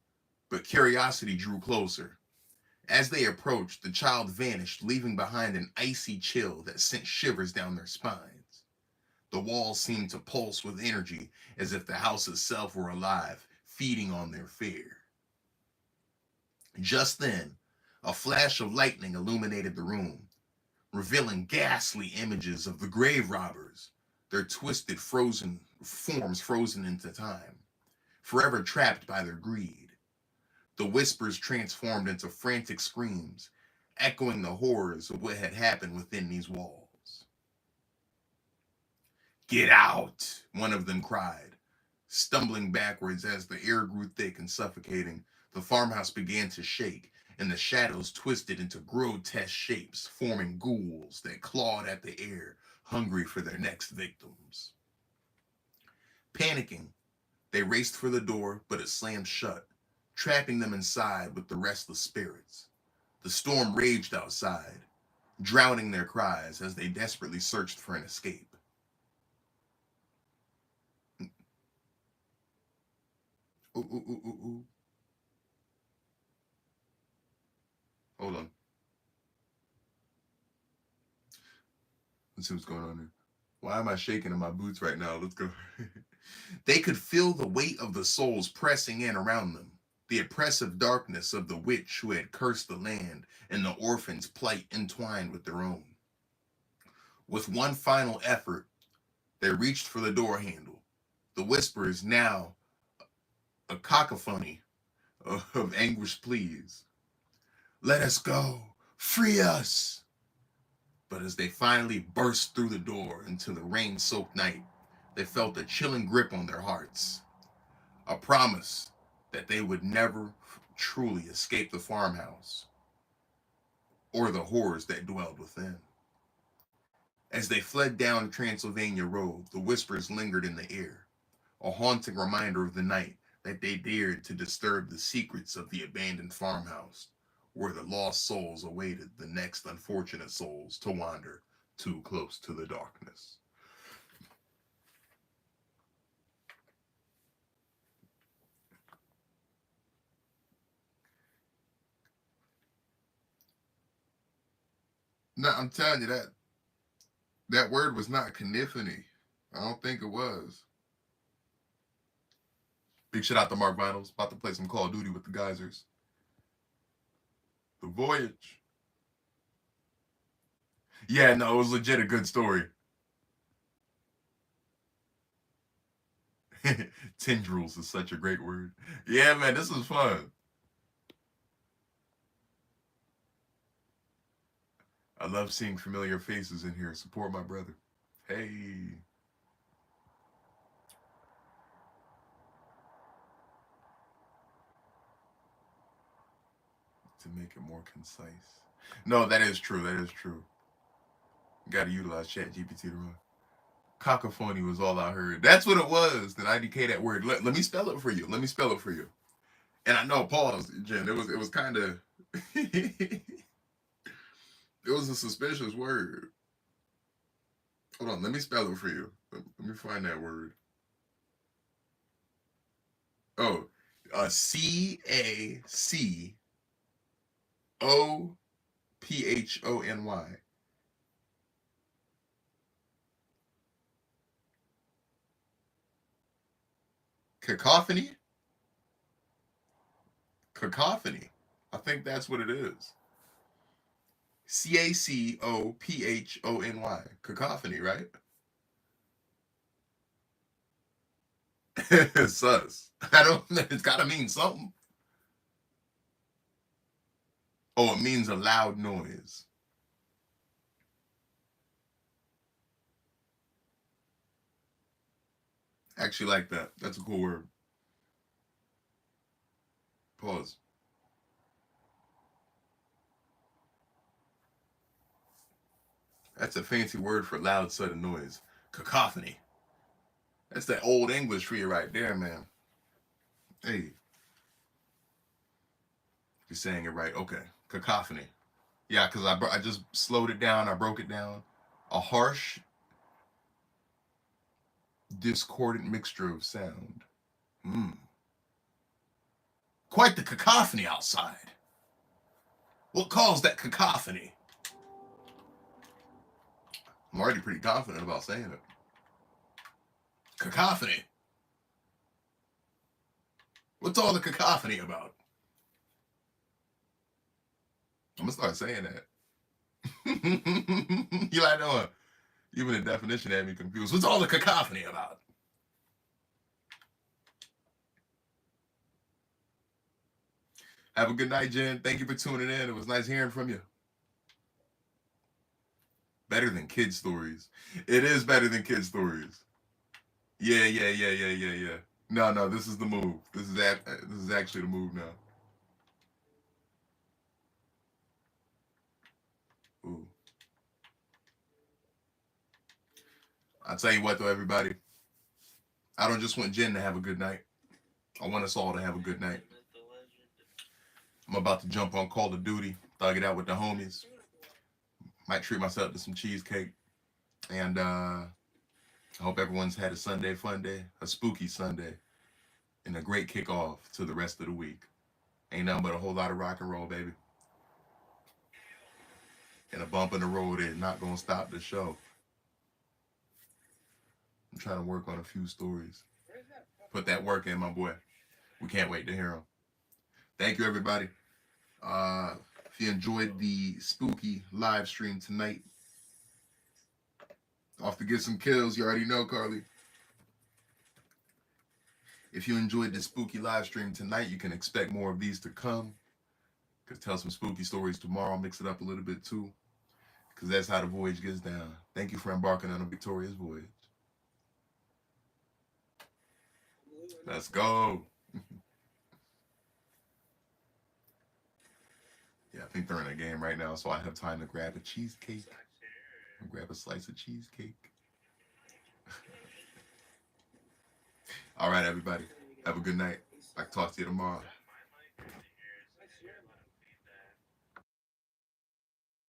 but curiosity drew closer. As they approached, the child vanished, leaving behind an icy chill that sent shivers down their spines. The walls seemed to pulse with energy, as if the house itself were alive, feeding on their fear. Just then, a flash of lightning illuminated the room, revealing ghastly images of the grave robbers, their twisted, frozen forms frozen into time, forever trapped by their greed. The whispers transformed into frantic screams, echoing the horrors of what had happened within these walls. "Get out!" one of them cried. Stumbling backwards as the air grew thick and suffocating, the farmhouse began to shake, and the shadows twisted into grotesque shapes, forming ghouls that clawed at the air, hungry for their next victims. Panicking, they raced for the door, but it slammed shut, trapping them inside with the restless spirits. The storm raged outside, drowning their cries as they desperately searched for an escape. Ooh, ooh, ooh, ooh, ooh. Hold on. Let's see what's going on here. Why am I shaking in my boots right now? Let's go. They could feel the weight of the souls pressing in around them, the oppressive darkness of the witch who had cursed the land, and the orphan's plight entwined with their own. With one final effort, they reached for the door handle. The whispers, now a cacophony of anguished pleas. "Let us go! Free us!" But as they finally burst through the door into the rain-soaked night, they felt a chilling grip on their hearts, a promise that they would never truly escape the farmhouse or the horrors that dwelled within. As they fled down Transylvania Road, the whispers lingered in the air, a haunting reminder of the night that they dared to disturb the secrets of the abandoned farmhouse, where the lost souls awaited the next unfortunate souls to wander too close to the darkness. No, I'm telling you that word was not canophony. I don't think it was. Big shout out to Mark Vinyls. About to play some Call of Duty with the geysers. The Voyage. Yeah, no, it was legit a good story. Tendrils is such a great word. Yeah, man, this was fun. I love seeing familiar faces in here. Support my brother. Hey. To make it more concise. No, that is true. That is true. Got to utilize ChatGPT to run. Cacophony was all I heard. That's what it was. Then IDK that word. Let me spell it for you. Let me spell it for you. And I know, pause, Jen. It was kind of it was a suspicious word. Hold on, let me spell it for you. Let me find that word. Oh, CACOPHONY. Cacophony? Cacophony. I think that's what it is. CACOPHONY. Cacophony, right? Sus. I don't. It's got to mean something. Oh, it means a loud noise. Actually, like that. That's a cool word. Pause. That's a fancy word for loud, sudden noise. Cacophony. That's that old English for you right there, man. Hey, you're saying it right. Okay. Cacophony. Yeah, because I just slowed it down. I broke it down. A harsh, discordant mixture of sound. Quite the cacophony outside. What caused that cacophony? I'm already pretty confident about saying it. Cacophony. What's all the cacophony about? I'm gonna start saying that. You like know even the definition had me confused. What's all the cacophony about? Have a good night, Jen. Thank you for tuning in. It was nice hearing from you. Better than kid stories. It is better than kid stories. Yeah. No, this is the move. This is actually the move now. Ooh. I'll tell you what though, everybody. I don't just want Jen to have a good night. I want us all to have a good night. I'm about to jump on Call of Duty, thug it out with the homies. Might treat myself to some cheesecake. And I hope everyone's had a Sunday fun day, a spooky Sunday, and a great kickoff to the rest of the week. Ain't nothing but a whole lot of rock and roll, baby. And a bump in the road is not going to stop the show. I'm trying to work on a few stories. Put that work in, my boy. We can't wait to hear them. Thank you, everybody. If you enjoyed the spooky live stream tonight, off to get some kills. You already know, Carly. If you enjoyed the spooky live stream tonight, you can expect more of these to come. Because tell some spooky stories tomorrow. Mix it up a little bit too. Because that's how the voyage gets down. Thank you for embarking on a victorious voyage. Let's go. Yeah, I think they're in a game right now, so I have time to grab a cheesecake. And grab a slice of cheesecake. All right, everybody. Have a good night. I can talk to you tomorrow.